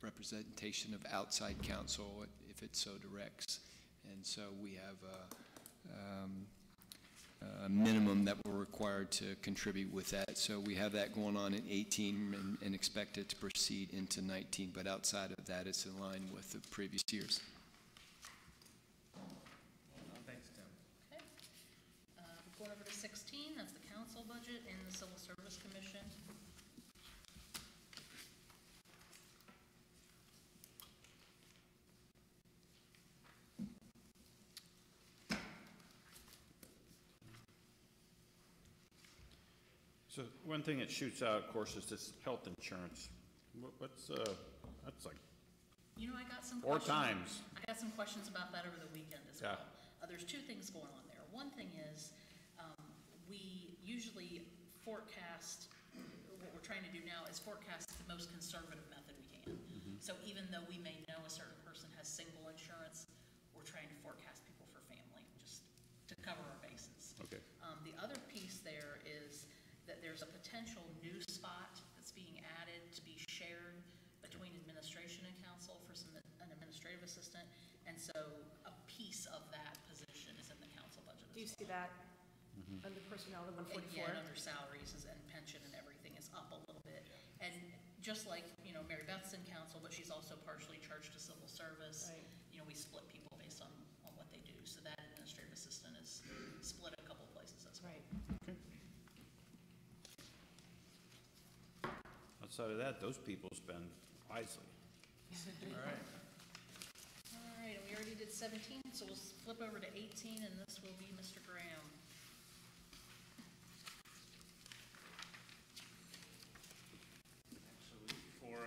representation of outside counsel if it so directs. And so we have a minimum that we're required to contribute with that. So we have that going on in 18 and expect it to proceed into 19, but outside of that, it's in line with the previous years. Thanks, Tim. Okay. Going over to 16, that's the council budget and the Civil Service Commission. So one thing that shoots out, of course, is this health insurance. That's like You know, I got some 4 questions. times. I got some questions about that over the weekend as Yeah. well. There's 2 things going on there. One thing is, we usually forecast, what we're trying to do now is forecast the most conservative method we can. So even though we may know a certain person has single insurance, we're trying to forecast people for family, just to cover our bases. Okay. The other piece there is that there's a potential new spot that's being added to be shared between administration and council for an administrative assistant. And so a piece of that position is in the council budget as well. Do you see that under personnel, the 144? Again, under salaries and pension and everything is up a little bit. And just like, you know, Mary Beth's in council, but she's also partially charged to civil service. Right. You know, we split people based on what they do. So that administrative assistant is split a couple of places as well. Right. Outside of that, those people spend wisely. All right. All right, and we already did 17, so we'll flip over to 18, and this will be Mr. Graham. Actually, for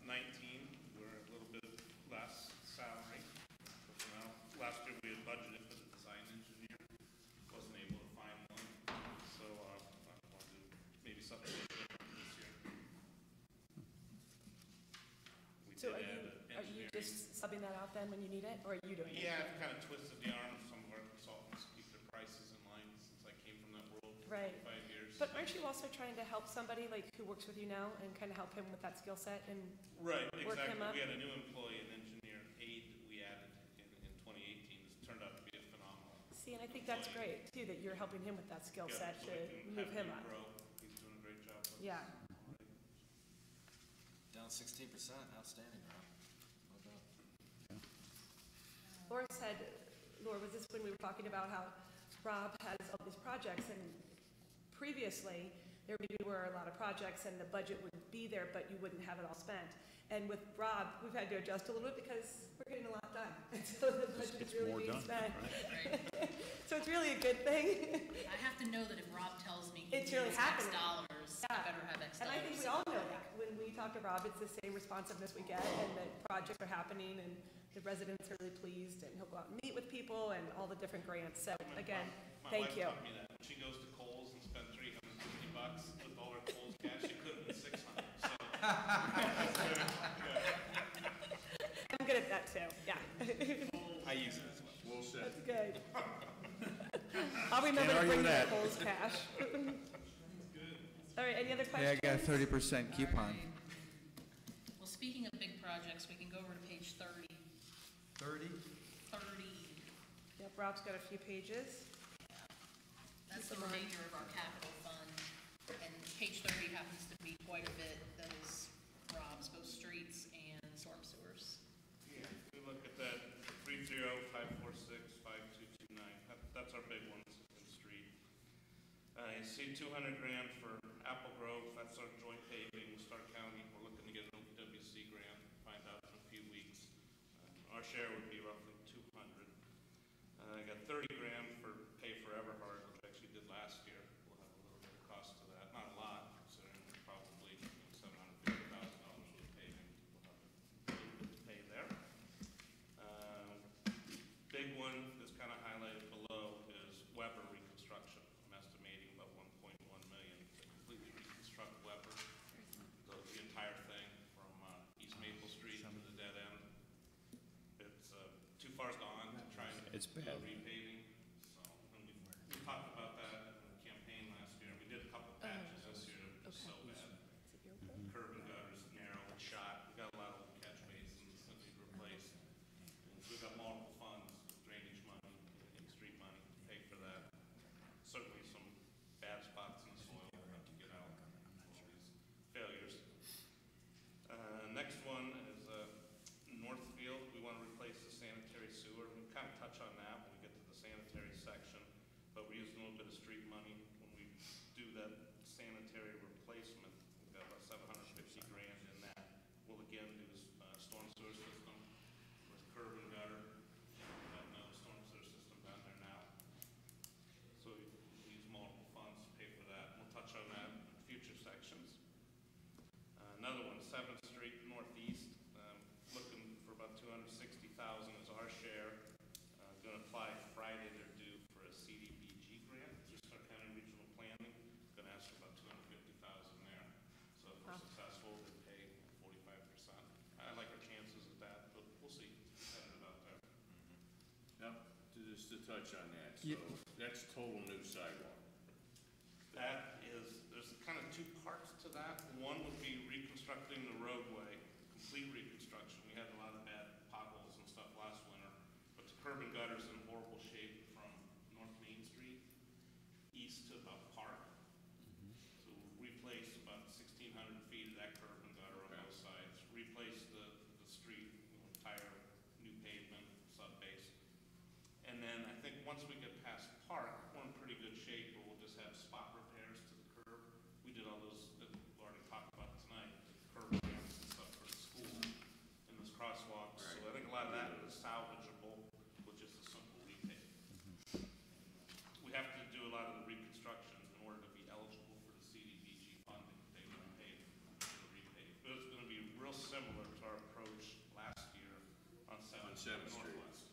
19, we're a little bit less salary. Personnel. Last year, we had budgeted for the design engineer, wasn't able to find one, so I wanted to maybe something different this year. We So did are add you engineering. just subbing that out then when you need it, or are you doing it? Yeah, I've kind of twisted the arm of some of our consultants, keep their prices in line since I came from that world for Right. 5 years. But aren't you also trying to help somebody like who works with you now and kind of help him with that skill set and Right, work exactly. him up? We had a new employee, an engineer aide that we added in 2018. It's turned out to be a phenomenal. See, and I think that's great too, that you're helping him with that skill Yeah, set so to we can move have him up. grow. He's doing a great job. with us. Yeah. Down 16%, outstanding, Rob. Well done. Laura said, Laura, was this when we were talking about how Rob has all these projects, and previously there maybe were a lot of projects and the budget would be there, but you wouldn't have it all spent. And with Rob, we've had to adjust a little bit because we're getting a lot done. And so the budget is really being spent. So it's really a good thing. I have to know that if Rob tells me he It's needs really X happening. dollars, I better have X And dollars. I think we all know that. When we talk to Rob, it's the same responsiveness we get, and that projects are happening, and the residents are really pleased, and he'll go out and meet with people, and all the different grants. So again, thank you. My wife taught me that. When she goes to Kohl's and spends $350 with all her Kohl's cash, she could have been $600. So. I'm good at that too, yeah. I use it as well. Well said. That's good. I'll remember to bring that Kohl's cash. All right, any other questions? Yeah, I got a 30% coupon. Well, speaking of big projects, we can go over to page 30. 30? 30. Yep, Rob's got a few pages. That's the remainder of our capital fund, and page 30 happens to be quite a bit. That is Rob's, both streets and storm sewers. Yeah, if we look at that 305465229, that's our big ones in the street. You see 200 grand for Apple Grove, that's our joint paving with Stark County. We're looking to get an OPWC grant, find out in a few weeks. Our share would be roughly 200. I got 30 grand for Pay for Everhard, which I actually did last year. We'll have a little bit of cost to that, not a lot, considering probably $750,000 worth of paving. We'll have a little bit to pay there. Big one that's kind of highlighted below is Weber reconstruction. I'm estimating about 1.1 million to completely reconstruct Weber. The entire thing from East Maple Street to the dead end. It's too far gone to try and It's do bad. repaving. So and we talked about that in the campaign last year. We did a couple patches this year. It was so bad. Curb and gutters narrow and shot. We got a lot of old catch basins that we replaced. And so we've got multiple funds, drainage money and street money to pay for that. Certainly some bad spots in the soil we have to get out. All these failures. Next one is Northfield. We want to replace the sanitary sewer. We kind of touch on that when we get to the sanitary section, but we're using a little bit of street money when we do that sanitary replacement. We've got about 750 grand in that. We'll again do storm sewer system with curb and gutter. We've got no storm sewer system down there now. So we use multiple funds to pay for that. We'll touch on that in future sections. Another one, 7th Street Northeast, looking for about 260,000 is our share. Going to apply Friday, they're due for a CDBG grant, through Stark County Regional Planning. Going to ask for about 250,000 there. So if we're successful, they pay 45%. I like our chances at that, but we'll see. It's competitive out there. Now, just to touch on that, so that's total new sidewalk. That is, there's kind of two parts to that. One would be reconstructing the roadway, complete reconstruction. We had a lot of bad potholes and stuff last winter, but the curb and gutter's in horrible shape from North Main Street east to about Park. So we'll replace about 1,600 feet of that curb and gutter on both sides, replace the street, entire new pavement, sub-base. And then I think once we get past Park, we're in pretty good shape, where we'll just have spot repairs to the curb. We did all those that we've already talked about tonight, the curb ramps and stuff for the school and those crosswalks. So I think a lot of that is salvageable with just a simple repave. We have to do a lot of the reconstruction in order to be eligible for the CDBG funding. They would pay for the repave. But it's gonna be real similar to our approach last year on 7th Street. Northwest.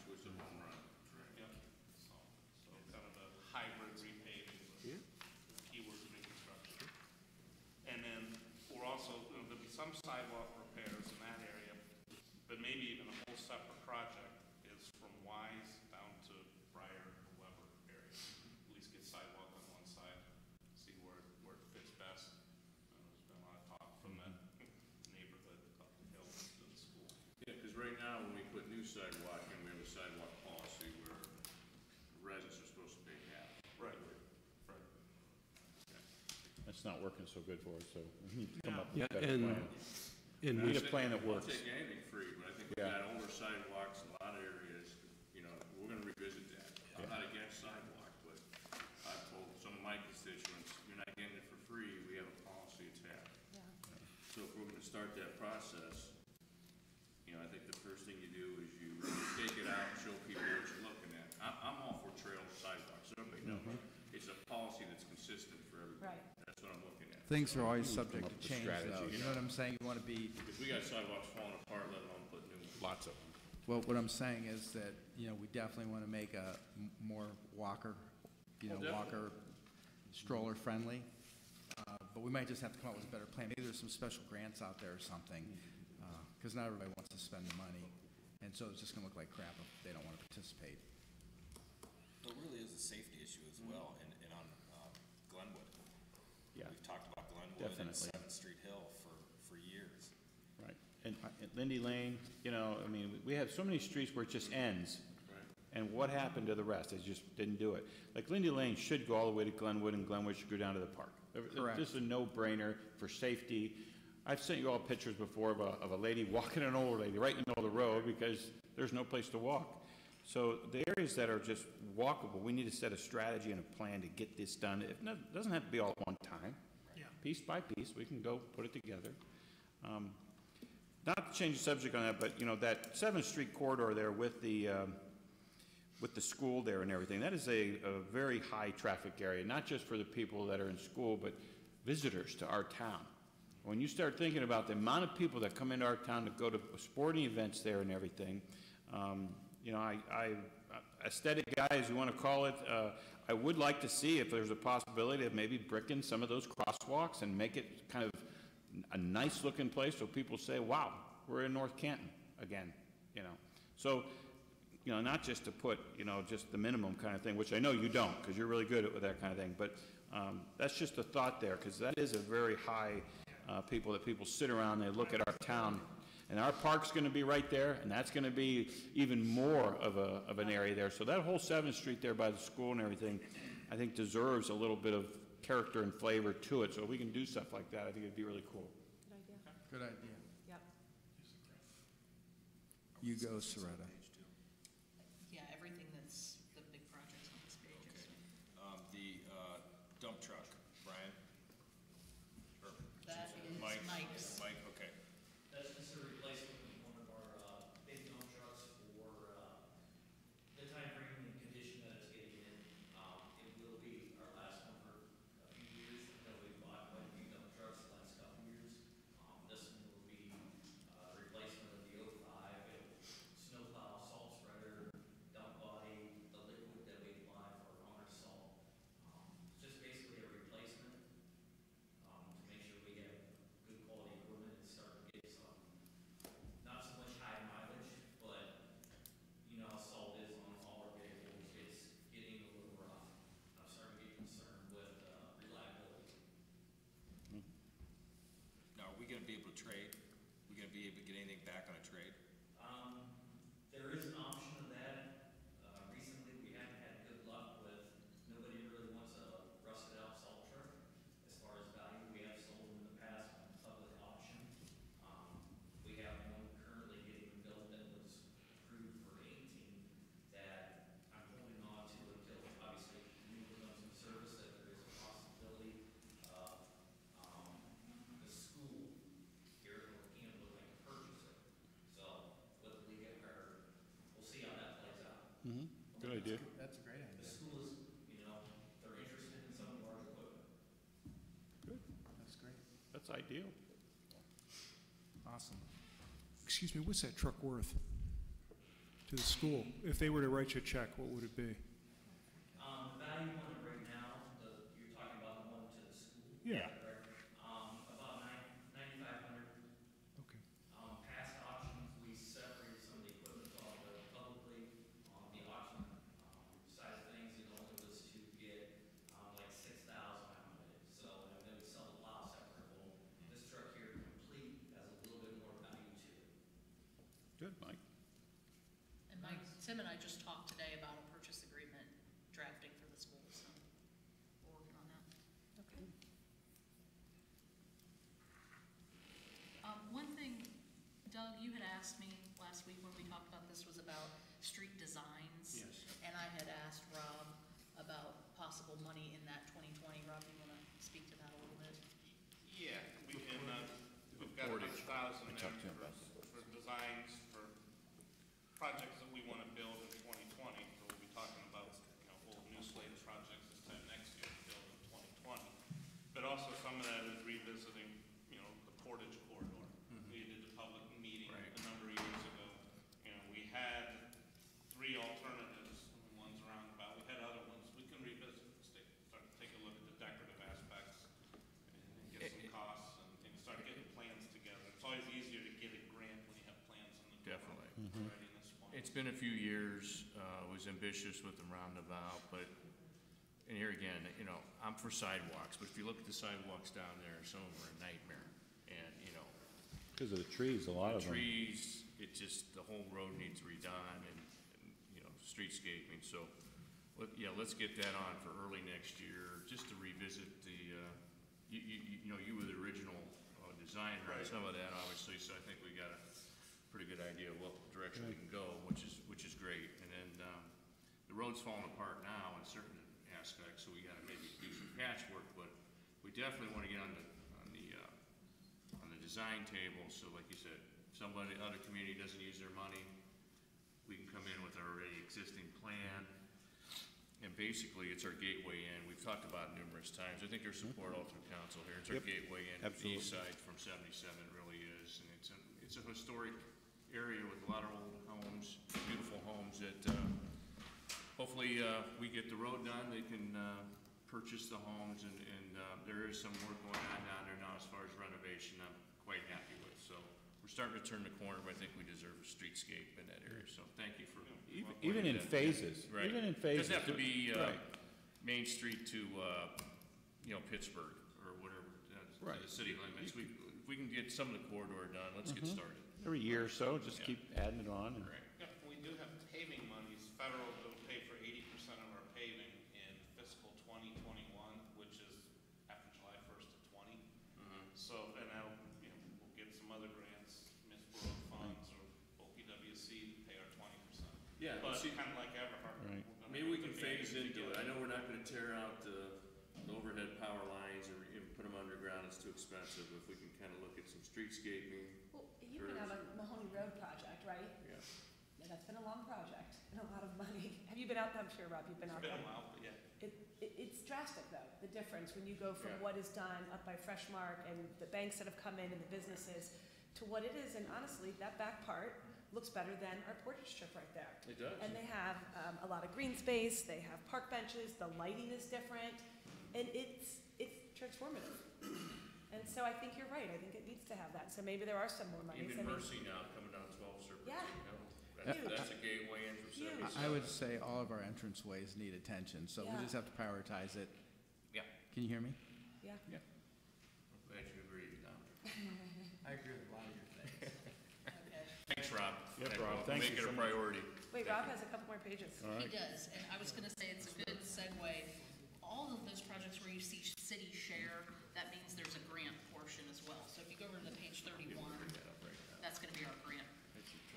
Which was a home run. Yep. So kind of a hybrid repaving with keyword reconstruction. And then we're also, there'll be some sidewalk repairs in that area, but maybe even a whole separate project is from Wise down to Briar or Weber area. At least get sidewalk on one side, see where it fits best. There's been a lot of talk from that neighborhood up the hill to the school. Yeah, because right now, when we put new sidewalk in, we have a sidewalk policy where the residents are supposed to pay half. Right. That's not working so good for us, so we need to come up with Yeah, a better plan. and We need a plan that works. I'll take anything free, but I think we've got older sidewalks in a lot of areas, you know, we're gonna revisit that. I'm not against sidewalk, but I've told some of my constituents, you're not getting it for free, we have a policy, it's half. So if we're gonna start that process, you know, I think the first thing you do is you take it out and show people what you're looking at. I'm all for trail sidewalks, everybody knows. It's a policy that's consistent for everybody. Right. That's what I'm looking at. Things are always come subject up to with change, though. strategies. You know what I'm saying? You want to be, Because we got sidewalks falling apart, let alone put new ones. Lots of them. well, what I'm saying is that, you know, we definitely want to make a more walker, walker stroller friendly. But we might just have to come up with a better plan. Maybe there's some special grants out there or something, because not everybody wants to spend the money. And so it's just going to look like crap if they don't want to participate. There really is a safety issue as well, and on Glenwood. Yeah. We've talked about Glenwood and Definitely. 7th Street Hill for years. Right. And Lindy Lane, you know, I mean, we have so many streets where it just ends. And what happened to the rest? They just didn't do it. Like Lindy Lane should go all the way to Glenwood, and Glenwood should go down to the park. Correct. This is a no-brainer for safety. I've sent you all pictures before of a lady walking, an older lady, right in the middle of the road because there's no place to walk. So the areas that are just walkable, we need to set a strategy and a plan to get this done. It doesn't have to be all at one time. Yeah. Piece by piece, we can go put it together. Not to change the subject on that, but, you know, that 7th Street corridor there with the school there and everything, that is a very high traffic area, not just for the people that are in school, but visitors to our town. When you start thinking about the amount of people that come into our town to go to sporting events there and everything, you know, aesthetic guy, as you want to call it, I would like to see if there's a possibility of maybe bricking some of those crosswalks and make it kind of a nice looking place so people say, wow, we're in North Canton again, you know. So, you know, not just to put, you know, just the minimum kind of thing, which I know you don't, because you're really good at that kind of thing, but that's just a thought there, because that is a very high people sit around, they look at our town, and our park's going to be right there, and that's going to be even more of an area there. So that whole 7th Street there by the school and everything, I think deserves a little bit of character and flavor to it. So if we can do stuff like that, I think it'd be really cool. Good idea. Good idea. Yep. You go, Soretta. Yeah, everything that's the big projects on this page is. The dump truck, Brian? Or That is Mike? Mike's. Mike, okay. That's just a replacement of one of our big dump trucks for the time frame and condition that it's getting in. It will be our last one for a few years. I know we've bought quite a few dump trucks the last couple of years. This one will be a replacement of the 05. Snowplow, salt spreader, dump body, the liquid that we apply for our salt. Just basically a replacement to make sure we have good quality equipment and start to get some, not so much high mileage, but you know how salt is on all our vehicles, it's getting a little rough. I'm starting to get concerned with reliability. Now, are we gonna be able to trade? We gonna be able to get anything back on a trade? There is an option of that. Recently, we haven't had good luck with, nobody really wants a rusted out salt truck. As far as value, we have sold them in the past on public auction. We have one currently getting built that was approved for 18 that I'm holding on to until obviously new comes in service, that there is a possibility of the school here in North Canton would like to purchase it. So whether we get her, we'll see how that plays out. Good idea. That's a great The idea. school is, you know, they're interested in some of our equipment. Good. That's great. That's ideal. Awesome. Excuse me, what's that truck worth to the school? If they were to write you a check, what would it be? The value on it right now, you're talking about the one to the school? Yeah. Correct. About $9,500. Okay. Past auctions, we separated some of the equipment off publicly on the auction side of things. It only was to get like 6,000 out of it. So, and then we sell the plow separately. This truck here, complete, has a little bit more value to it. Good, Mike. And Mike, Tim and I just talked today about a purchase agreement drafting for the school, so we're working on that. Okay. One thing, Doug, you had asked me last week when we talked about this was about street designs. Yes. And I had asked Rob about possible money in that 2020. Rob, you want to speak to that a little bit? Yeah, we can, we've got enough some of that is revisiting, you know, the Portage corridor. We did a public meeting a number of years ago. You know, we had 3 alternatives, one's roundabout, we had other ones. We can revisit, start to take a look at the decorative aspects and get some costs and start getting plans together. It's always easier to get a grant when you have plans on the drawer already in this point. It's been a few years, was ambitious with the roundabout, but, and here again, you know, I'm for sidewalks, but if you look at the sidewalks down there, some of them are a nightmare. And, you know, Because of the trees, a lot of them. trees, it just, the whole road needs redone and, you know, streetscaping, so, let's get that on for early next year, just to revisit the, you know, you were the original designer on some of that, obviously, so I think we got a pretty good idea of what direction we can go, which is great. And then, the road's falling apart now in certain aspects, so we gotta maybe do some patchwork, but we definitely wanna get on the design table, so like you said, if somebody, other community doesn't use their money, we can come in with our already existing plan. And basically, it's our gateway in. We've talked about it numerous times. I think there's support all through council here. It's our gateway in. The east side from 77 really is, and it's a historic area with a lot of old homes, beautiful homes that hopefully we get the road done. They can purchase the homes, and there is some work going on down there now as far as renovation. I'm quite happy with. So we're starting to turn the corner, but I think we deserve a streetscape in that area. So thank you for Even in phases. Right. Even in phases. Doesn't have to be Right. Main Street to you know, Pittsburgh or whatever, to the city limits. If we can get some of the corridor done, let's get started. Every year or so, just keep adding it on. Right. Yeah, we do have paving monies. Federal will pay for 80% of our paving in fiscal 2021, which is after July 1st of 20. So, and that'll, you know, we'll get some other grants, municipal funds or OPWC to pay our 20%. Yeah, But see, kind of like Everhart. Right. maybe we can phase into it. I know we're not gonna tear out the overhead power lines or even put them underground, it's too expensive. If we can kind of look at some streetscaping. Well, you've been on a Mahoney Road project, right? Yeah. And that's been a long project and a lot of money. Have you been out there? I'm sure, Rob, you've been out It's there. been a while, but yeah. It's drastic, though, the difference when you go from Yeah. what is done up by Freshmark and the banks that have come in and the businesses to what it is. And honestly, that back part looks better than our Portage strip right there. It does. And they have a lot of green space, they have park benches, the lighting is different, and it's transformative. And so I think you're right, I think it needs to have that. So maybe there are some more monies. Even Mercy now coming down 12 Serpentine, Yeah. you know, Huge. that's a gateway in from Huge. 77. I would say all of our entranceways need attention, so we Yeah. just have to prioritize it. Yeah. Can you hear me? Yeah. I'm glad you agree, Tom. I agree with a lot of your things. Okay. Thanks, Rob. Yep, Thank- Rob, we'll thank Make you it so a much. priority. Wait, Rob has a couple more pages. He does, and I was gonna say it's a good segue. All of those projects where you see city share, that means there's a grant portion as well. So if you go over to page 31, that's gonna be our grant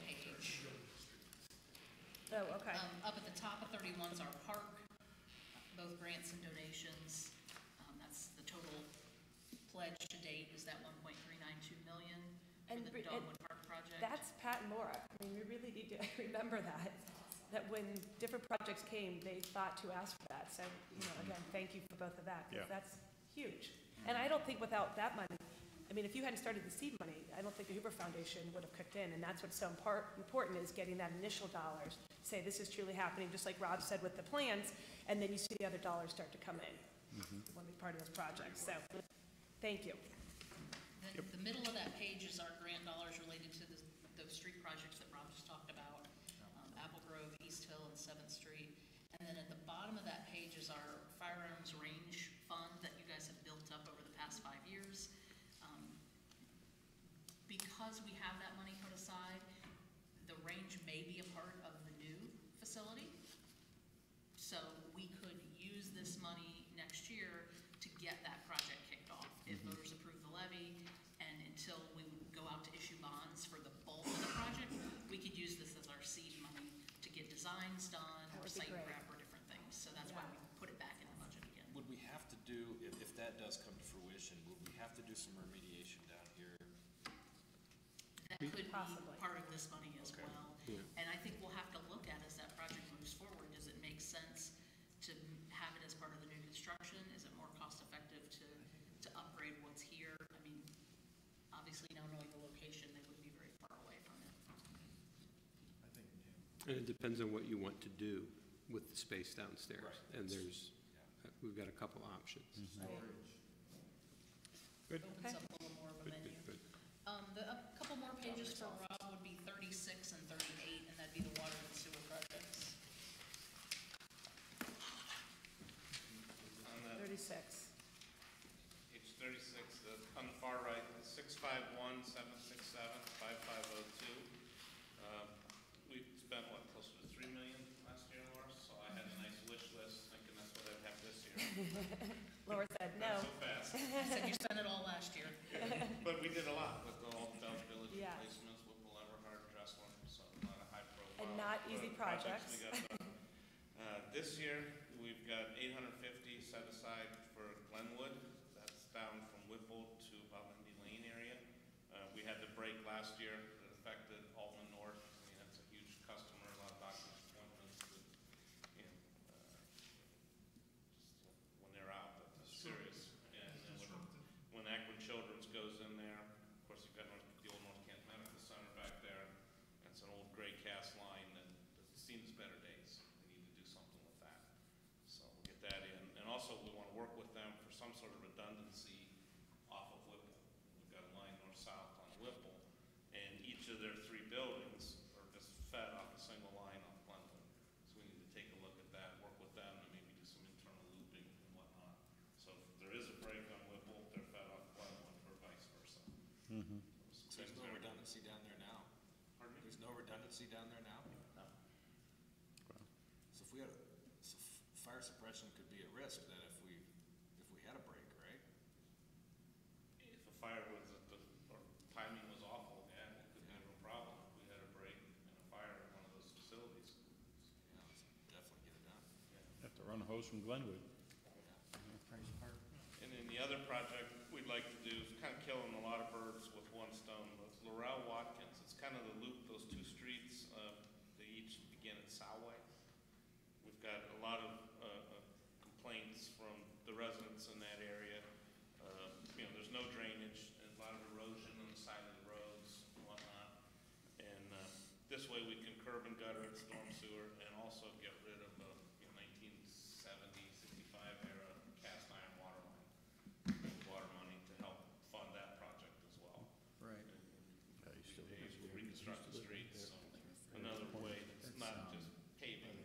page. Oh, okay. Up at the top of 31 is our park, both grants and donations. That's the total pledge to date is that 1.392 million for And the Dogwood Park project. That's Pat and Laura. I mean, we really need to remember that when different projects came, they thought to ask for that. So, you know, again, thank you for both of that, because Yeah. that's huge. And I don't think without that money, I mean, if you hadn't started the seed money, I don't think the Hoover Foundation would have kicked in. And that's what's so important is getting that initial dollars, say this is truly happening, just like Rob said with the plans, and then you see the other dollars start to come in. You want to be part of those projects. So, thank you. The middle of that page is our grant dollars related to those street projects that Rob just talked about, Apple Grove, East Hill, and 7th Street. And then at the bottom of that page is our firearms range fund that you guys have built up over the past 5 years. Because we have that money put aside, the range may be a part of the new facility. So we could use this money next year to get that project kicked off. If voters approve the levy, and until we go out to issue bonds for the bulk of the project, we could use this as our seed money to get designs done, That or would be site great. prep, or different things. So that's why we put it back in the budget again. Would we have to do, if that does come to fruition, would we have to do some remediation down here? That could be Possibly. part of this money as Okay. well. Yeah. And I think we'll have to look at as that project moves forward, does it make sense to have it as part of the new construction? Is it more cost effective to upgrade obviously now knowing the location, they wouldn't be very far away from it. And it depends on what you want to do with the space downstairs. Right. And we've got a couple options. Good. Opens up a little more of a Good, menu. good, good. A couple more pages for Rob would be 36 and 38, and that'd be the water and sewer projects. On the 36. page 36, on the far right, 651-767-5502. We spent, what, closer to $3 million last year, Laura? So I had a nice wish list, thinking that's what I'd have this year. Laura said no. Not so fast. Said you spent it all last year. But we did a lot with the Old Dove Village Yeah. replacements, Whipple, Everhard, Dressler, so not a high profile. And not easy projects. We got done. This year, we've got 850 set aside for Glenwood. That's down from Whipple to about Lindy Lane area. We had the break last year that affected Altman North. I mean, that's a huge customer, a lot of doctor's appointments that, you know, just when they're out, that's serious. And then when Akron Children's goes in there, of course, you've got the old North Canton Medical Center back there. It's an old gray cast line that has seen its better days. We need to do something with that. So we'll get that in. And also, we want to work with them for some sort of redundancy off of Whipple. We've got a line north-south on Whipple, and each of their 3 buildings are just fed off a single line off Glenwood. So we need to take a look at that, work with them, and maybe do some internal looping and whatnot. So if there is a break on Whipple, they're fed off Glenwood, or vice versa. So there's no redundancy down there now? Pardon me? There's no redundancy down there now? No. So if we had, fire suppression could be at risk then if we had a break, right? If a fire was or timing was awful, yeah, it could be a real problem if we had a break and a fire at one of those facilities. Yeah, let's definitely get it done. Have to run a hose from Glenwood. And then the other project we'd like to do is kind of killing a lot of birds with one stone. But Laurel Watkins, it's kind of the loop, those 2 streets, they each begin at Salway. We've got a lot of complaints from the residents in that area. You know, there's no drainage, and a lot of erosion on the side of the roads and whatnot. And this way we can curb and gutter and storm sewer, and also get rid of a 1970, 65 era cast iron water line. Water money to help fund that project as well. Right. To reconstruct the streets, so another way that's not just paving,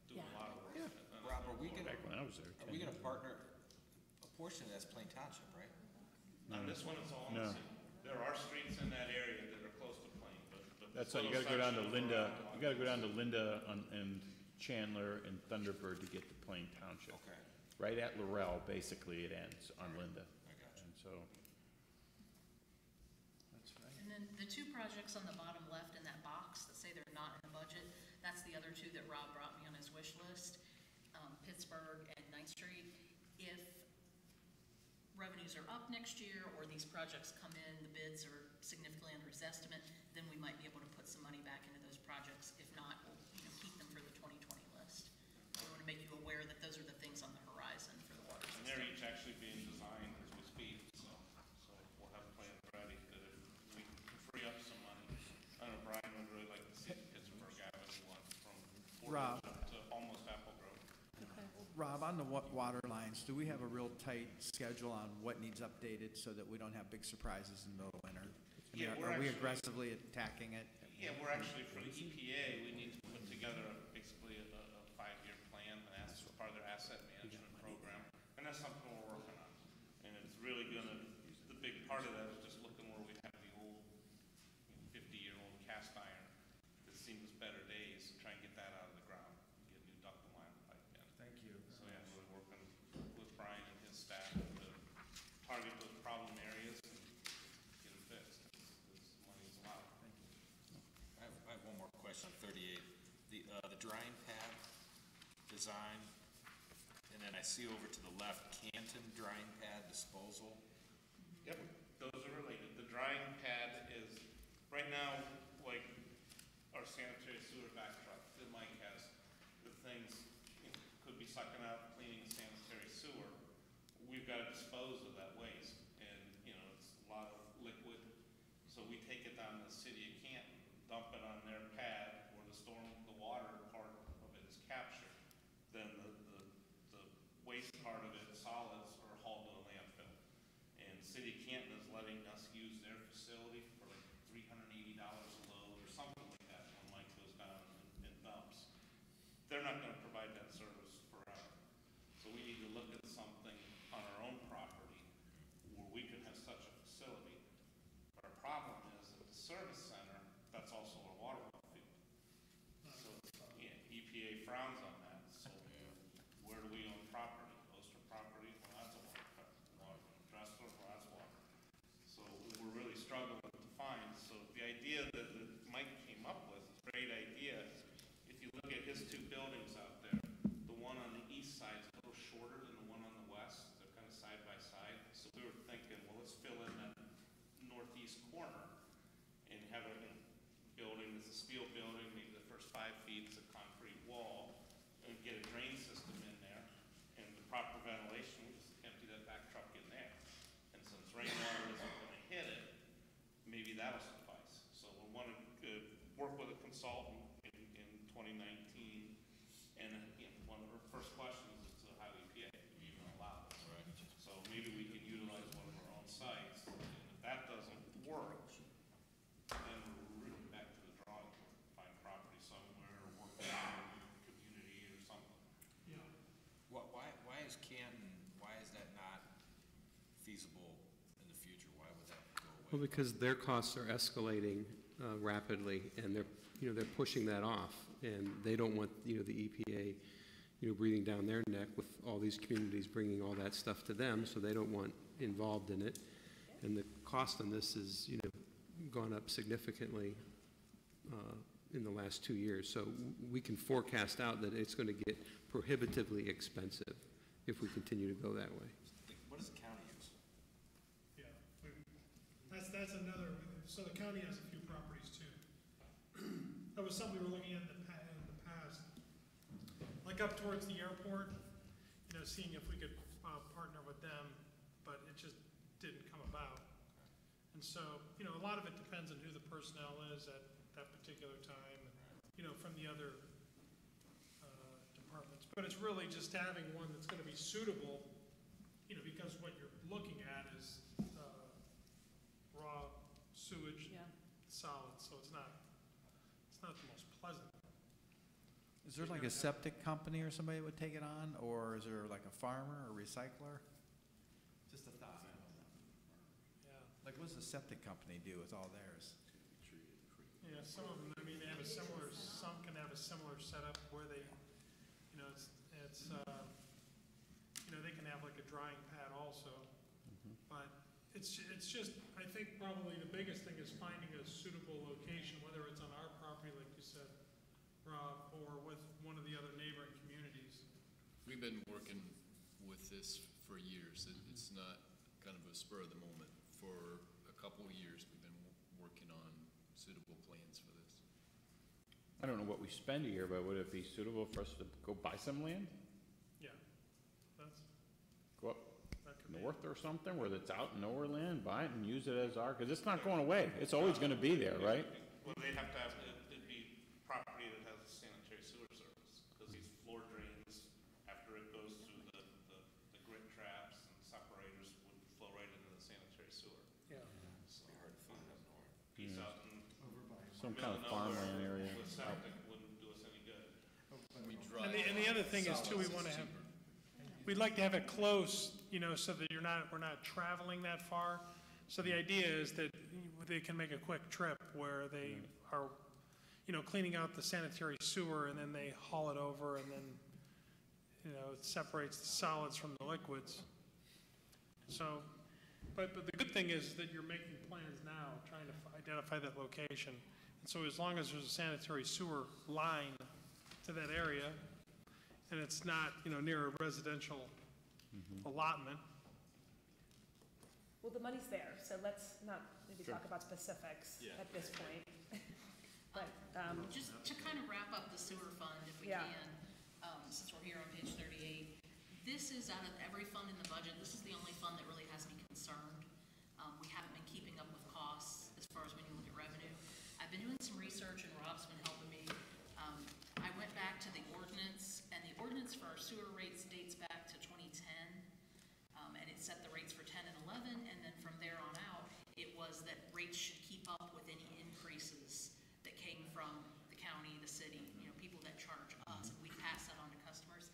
doing a lot of work. Rob, are we gonna, Back when I was there. are we gonna partner, a portion of that's Plain Township, right? On this one, it's all in No. the city. There are streets in that area that are close to Plain, but. That's how you gotta go down to Linda, you gotta go down to Linda and Chandler and Thunderbird to get to Plain Township. Okay, Right at Laurel, basically, it ends on Linda. I got you. And so, That's right. And then the 2 projects on the bottom left in that box that say they're not in the budget, that's the other 2 that Rob brought me on his wish list, Pittsburgh and 9th Street. If revenues are up next year, or these projects come in, the bids are significantly under his estimate, then we might be able to put some money back into those projects. If not, we'll, keep them for the 2020 list. I want to make you aware that those are the things on the horizon for the water And system. they're each actually being designed as we speak, so we'll have plans ready that if we can free up some money. I know Brian would really like to see the Pittsburgh Avenue one from Rob. Portage up to almost Apple Grove. Rob, on the water lines, do we have a real tight schedule on what needs updated so that we don't have big surprises in the middle of winter? I mean, Yeah, we're are we actually- aggressively attacking it? Yeah, we're actually, for the EPA, we need to put together basically a 5-year plan, and that's part of their asset management program. And that's something we're working on. And it's really gonna, the big part of that is just looking where we have the old 50-year-old cast iron that's seen its better days, and try and get that out of the ground, and get new ductile iron pipe in. Thank you. So yeah, we're working with Brian and his staff to target those problem areas and get them fixed, as money's allowed. I have one more question on 38. The drying pad design, and then I see over to the left, Canton drying pad disposal. Yep, those are related. The drying pad is, right now, like our sanitary sewer back truck that Mike has, the things, could be sucking out, cleaning sanitary sewer. We've got to dispose of that waste, and, it's a lot of liquid part of it, solids, are hauled to the landfill. And the city of Canton is letting us use their facility for like $380 a load or something like that when Mike goes down and dumps. They're not gonna provide that service forever. So we need to look at something on our own property where we could have such a facility. But our problem is at the service center, that's also a water well field. So, yeah, EPA frowns on that, so where do we own property? Oster property, well, that's a water. Dressler, well, that's water. So we're really struggling to find, so the idea that Mike came up with, is a great idea. If you look at his two buildings out there, the one on the east side is a little shorter than the one on the west. They're kind of side by side. So we were thinking, well, let's fill in that northeast corner and have a building that's a steel building, maybe the first 5 feet is a concrete wall, and get a drain system in there, and the proper ventilation, we just empty that back truck in there. And since rainwater isn't gonna hit it, maybe that'll suffice. So we want to work with a consultant in 2019, and one of our first questions is to the Highway EPA, do you even allow this? Right. So maybe we can utilize one of our own sites, and if that doesn't work, then we're really back to the drawing board, find property somewhere, or work with a community or something. Yeah. Why is Canton, why is that not feasible in the future? Why would that go away? Well, because their costs are escalating rapidly, and they're pushing that off, and they don't want, the EPA, breathing down their neck with all these communities bringing all that stuff to them, so they don't want involved in it. And the cost on this is, gone up significantly in the last 2 years. So we can forecast out that it's going to get prohibitively expensive if we continue to go that way. What does the county use? Yeah, that's another, so the county has a few properties too. That was something we were looking at in the past. Like up towards the airport, seeing if we could partner with them, but it just didn't come about. And so, a lot of it depends on who the personnel is at that particular time, from the other departments. But it's really just having one that's gonna be suitable, because what you're looking at is raw sewage, solids, so it's not the most pleasant. Is there like a septic company or somebody that would take it on, or is there like a farmer or recycler? Just a thought. Yeah. Like, what does the septic company do with all theirs? Yeah, some of them, they have a similar, some can have a similar setup where they, they can have like a drying pad also. But it's just, I think probably the biggest thing is finding a suitable location, whether it's on our property, like you said, Rob, or with one of the other neighboring communities. We've been working with this for years. It's not kind of a spur of the moment. For a couple of years, we've been working on suitable plans for this. I don't know what we spend a year, but would it be suitable for us to go buy some land? Yeah, Go up that could be. north or something where it's out in nowhere land, buy it and use it as our, because it's not going away. It's always going to be there, right? Well, they'd have to have, it'd be property that has a sanitary sewer service, because these floor drains, after it goes through the grit traps and separators, would flow right into the sanitary sewer. Yeah. So hard to find up north. Piece out in Some kind of middle nowhere farmland area. with septic wouldn't do us any good. We drive. And the other thing is too, we want to have, we'd like to have it close, so that we're not traveling that far. So the idea is that they can make a quick trip where they are, cleaning out the sanitary sewer, and then they haul it over, and then, it separates the solids from the liquids. So, but the good thing is that you're making plans now, trying to identify that location. And so as long as there's a sanitary sewer line to that area, and it's not, near a residential allotment. Well, the money's there, so let's not maybe talk about specifics at this point. But, Just to kind of wrap up the sewer fund, if we Yeah. can, since we're here on page 38, this is out of every fund in the budget, this is the only fund that really has me concerned. We haven't been keeping up with costs as far as when you look at revenue. I've been doing some research, and Rob's been helping me. I went back to the ordinance, and the ordinance for our sewer rates dates back to 2010. set the rates for 10 and 11, and then from there on out, it was that rates should keep up with any increases that came from the county, the city, people that charge us, and we pass that on to customers.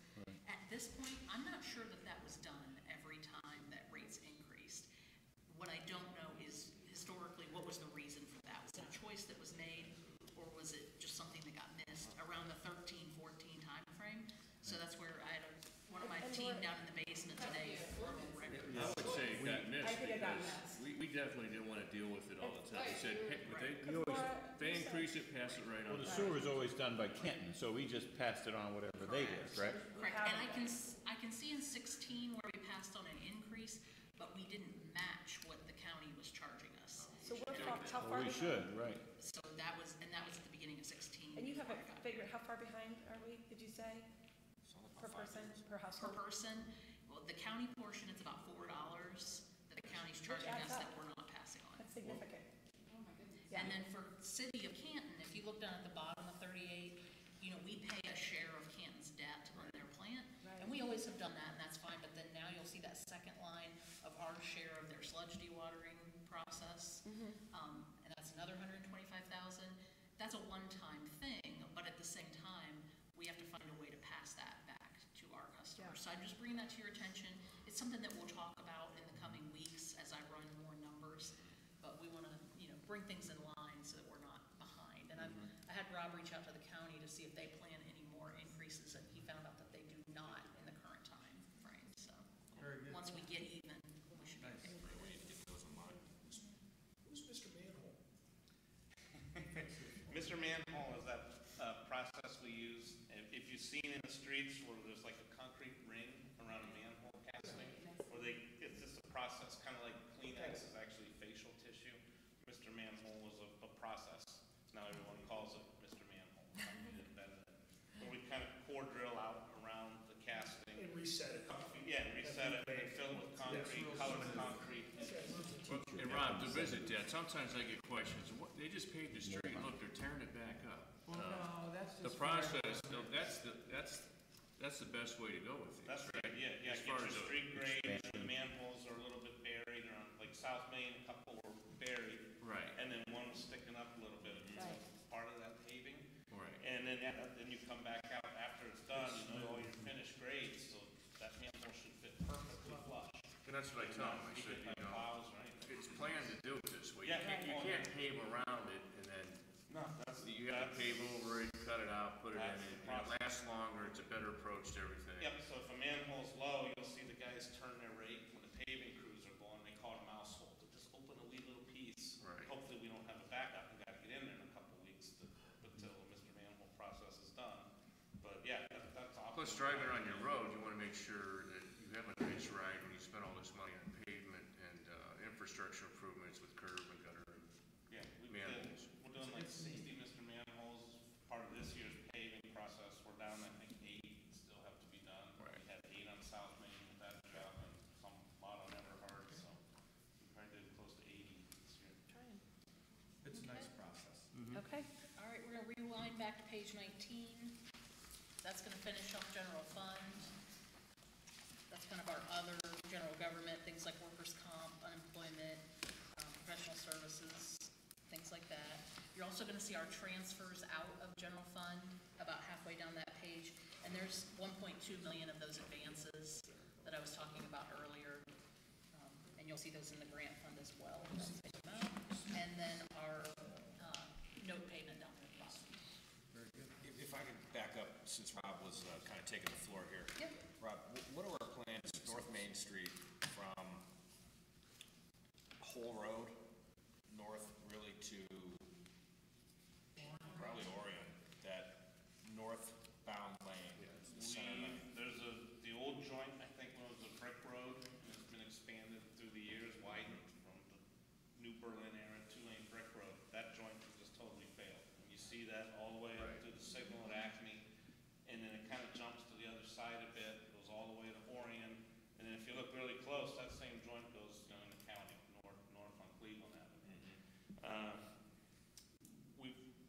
At this point, I'm not sure that that was done every time that rates increased. What I don't know is historically, what was the reason for that? Was it a choice that was made, or was it just something that got missed around the 13, 14 timeframe? So that's where I had one of my team down in the basement today for a record. I would say it got missed. I think it got because missed. We definitely didn't want to deal with it all the time. We said, hey, if they increase it, pass it right on. Well, the sewer is always done by Canton, so we just passed it on whatever they did, correct? Correct, and I can see in 16 where we passed on an increase, but we didn't match what the county was charging us. So how far Well, we behind? should, right. So that was at the beginning of 16. And you haven't before I got- figured, how far behind are we, did you say? Per person, per Per household? person, well, the county portion, it's about $4 that the county's charging adds us up. that we're not passing on. That's significant. And then for city of Canton, if you look down at the bottom of 38, we pay a share of Canton's debt on their plant. Right. And we always have done that, and that's fine, but then now you'll see that second line of our share of their sludge dewatering process. And that's another 125,000. That's a one-time thing, but at the same time, we have to find a way to pass that back to our customers. So I'm just bringing that to your attention. It's something that we'll talk about in the coming weeks as I run more numbers, but we want to, bring things in line so that we're not behind. And I had Rob reach out to the county to see if they plan any more increases, and he found out that they do not in the current time frame. So once we get even, we should be okay. Who's Mr. Manhole? Mr. Manhole is that process we use. If you've seen in the streets where there's like a concrete ring around a manhole casting, it's just a process, kind of like Kleenex is actually facial tissue. Mr. Manhole was a process. Now everyone calls it Mr. Manhole. Where we kind of core drill out around the casting. And reset it. Yeah, reset it, and fill it with concrete, color the concrete. Well, and Rob, to visit that, sometimes I get questions, they just paved the street, look, they're tearing it back up. Well, no, that's The just. process, no, that's the best way to go with these, That's right? right, yeah, As get far your as the street grade, and expansion. the manholes are a little bit buried, or on, like South Main, a couple were buried. Right. And then one was sticking up a little bit, Right. part of that paving. Right. And then, then you come back out after it's done, all your finished grades, so that manhole should fit perfectly flush. And that's what I tell them, I Not said, hit by plows or anything. it's planned to do it this way. Yeah. You can't pave around it and then, No, that's. you have to pave over it, cut it out, put it in, That's the and it process. lasts longer, it's a better approach to everything. Yep, so if a manhole's low, you'll see the guys turn their rake when the paving crews are going, they call it a mouse hole, to just open a wee little piece. Right. Hopefully, we don't have a backup, we gotta get in there in a couple of weeks until the Mr. Manhole process is done. But yeah, that's optimal. Plus, driving on your road, you wanna make sure that you have a nice ride when you spend all this money on pavement and, infrastructure improvements with curb and gutter and Yeah, manholes. we're doing like 60 Mr. Manholes, part of this year's paving process, we're down, I think, 8 still have to be done. Right. We had 8 on South Main with that job, and some, lot on Everhard, so we probably did close to 80 this year. It's a nice process. Okay. All right, we're gonna rewind back to page 19. That's gonna finish off general fund. That's kind of our other general government, things like workers' comp, unemployment, professional services, things like that. You're also gonna see our transfers out of general fund about halfway down that page. And there's 1.2 million of those advances that I was talking about earlier. And you'll see those in the grant fund as well. And then our note payment down there at the bottom. Very good. If I could back up, since Rob was kind of taking the floor here. Yep. Rob, what are our plans North Main Street from Whole Road, north really to probably Orion, that northbound lane, the center lane? There's the old joint, I think, when it was a brick road, and it's been expanded through the years, widened from the New Berlin era, 2-lane brick road. That joint just totally failed. And you see that all the way up to the signal at Acme, and then it kind of jumps to the other side a bit, goes all the way to Orion, and then if you look really close, that same joint goes in the county, north on Cleveland Avenue.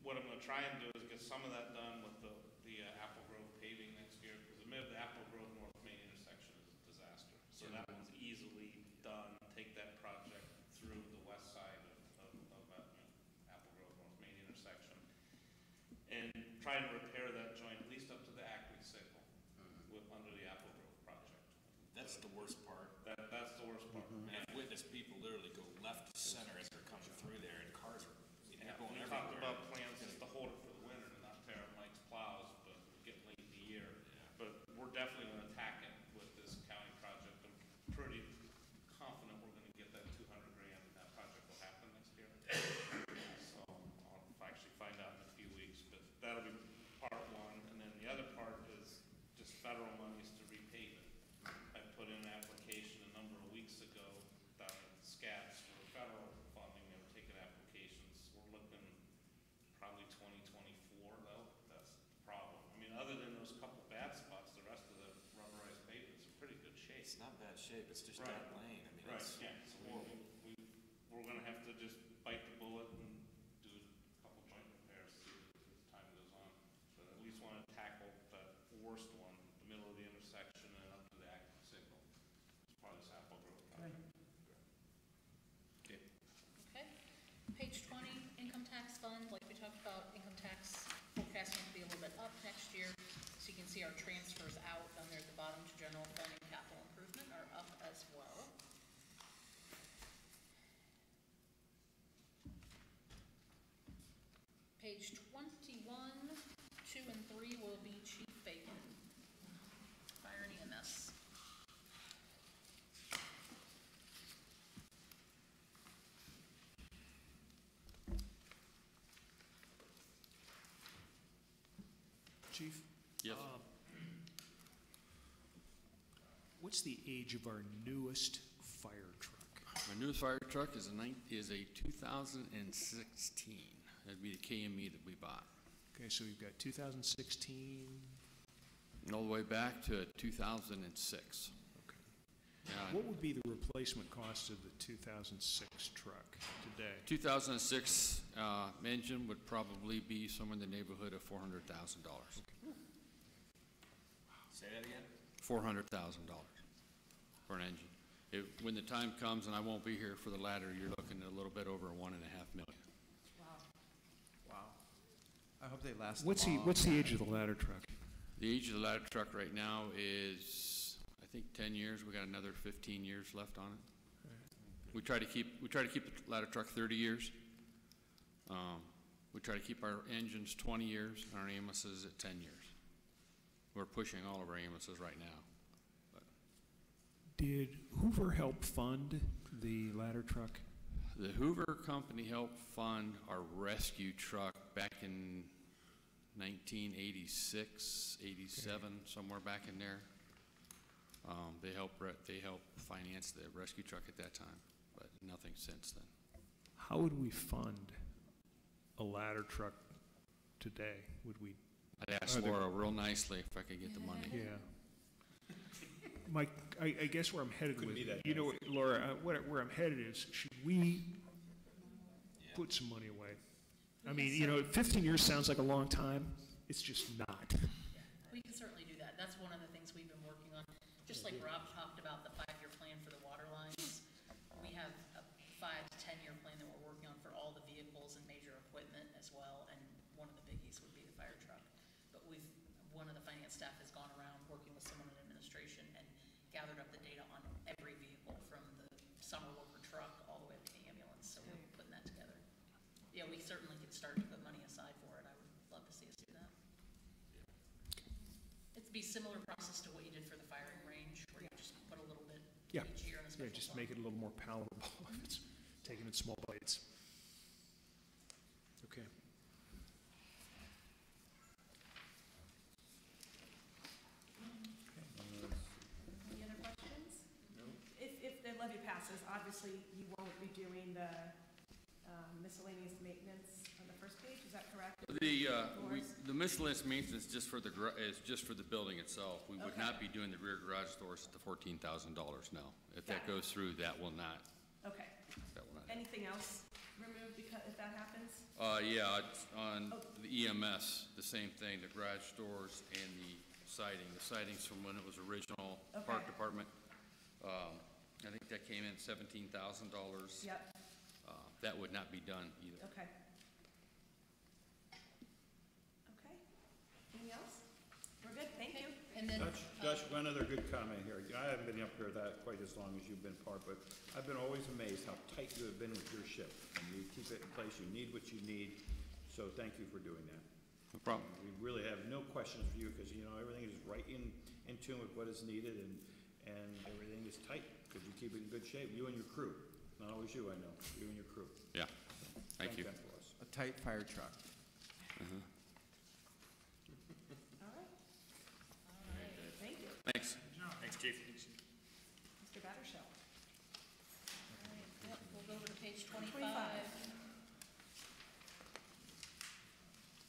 What I'm gonna try and do is get some of that done with the Apple Grove paving next year, because the Apple Grove North Main intersection is a disaster. So that one's easily and trying to repair that joint at least up to the Acme signal with, under the Apple Grove project. That's the worst part. That's the worst part. And I've witnessed people literally go left to center as they're coming through there, and cars are, they're going We talked everywhere. about plans just to hold it for the winter and not tear up Mike's plows, but we're getting late in the year. But we're definitely gonna attack it with this county project. I'm pretty confident we're gonna get that 200 grand and that project will happen next year. So I'll actually find out in a few weeks, but that'll be part one. And then the other part is just federal monies to repave it. I put in an application a number of weeks ago down at SCATS for federal funding. They were taking applications. We're looking probably 2024 though. That's the problem. I mean, other than those couple bad spots, the rest of the rubberized pavement's in pretty good shape. It's not bad shape, it's just Right. that lane. I mean, Right, it's yeah, so we're gonna have to just bite the bullet and do a couple joint repairs as time goes on. But at least wanna tackle that worst one, the middle of the intersection and up to the Acme signal. As part of this Apple Grove project. Okay. Okay. Page 20, income tax fund, like we talked about, income tax forecasting to be a little bit up next year. So you can see our transfers out down there at the bottom to general fund and capital improvement are up as well. Page 21, 2 and 3 will be Chief Bacon, Fire and EMS. Chief? Yes. What's the age of our newest fire truck? My newest fire truck is a 2016. That'd be the KME that we bought. Okay, so we've got 2016. And all the way back to 2006. Okay. Yeah, What would be the replacement cost of the 2006 truck today? 2006 engine would probably be somewhere in the neighborhood of $400,000. Say that again? $400,000 for an engine. When the time comes, and I won't be here for the ladder, you're looking at a little bit over $1.5 million. Wow. I hope they last What's the age of the ladder truck? The age of the ladder truck right now is, I think, 10 years. We got another 15 years left on it. We try to keep the ladder truck 30 years. We try to keep our engines 20 years and our AMSs at 10 years. We're pushing all of our AMSs right now. Did Hoover help fund the ladder truck? The Hoover Company helped fund our rescue truck back in 1986, 87, somewhere back in there. They helped finance the rescue truck at that time, but nothing since then. How would we fund a ladder truck today? Would we? I'd ask Laura real nicely if I could get the money. Yeah. Mike, I guess where I'm headed Couldn't with, be that you know, Laura, where I'm headed is, should we put some money away? I mean, you know, 15 years sounds like a long time. It's just not. We can certainly do that. That's one of the things we've been working on. Just like Rob talked about the 5-year plan for the water lines, we have a 5 to 10-year plan that we're working on for all the vehicles and major equipment as well, and one of the biggies would be the fire truck. But one of the finance staff has gone around working with someone in administration and gathered up the data on every vehicle from the summer worker truck all the way up to the ambulance, so we're putting that together. Yeah, we certainly could start to put money aside for it. I would love to see us do that. It'd be similar process to what you did for the firing range, where you just put a little bit each year in a special Yeah, just fund. make it a little more palatable if it's taken in small bites. Okay. Any other questions? No. If the levy passes, obviously you won't be doing the miscellaneous maintenance on the first page, is that correct? The miscellaneous maintenance is just for the building itself. We would not be doing the rear garage doors at the $14,000 now. If that goes through, that will not. Okay. That will not. Anything else removed because if that happens? Yeah, on the EMS, the same thing, the garage doors and the siding. The siding's from when it was original park department. I think that came in $17,000. Yep. That would not be done either. Okay. One other good comment here. I haven't been up here that quite as long as you've been part, but I've been always amazed how tight you have been with your ship. And you keep it in place, you need what you need, so thank you for doing that. No problem. We really have no questions for you, because, you know, everything is right in tune with what is needed, and everything is tight, because you keep it in good shape, you and your crew. Not always you, I know, you and your crew. Yeah, thank you. them for us. A tight fire truck. All right. All right, thank you. Thanks. Thanks, Chief. Mr. Battershell. All right, yep, we'll go over to page 25.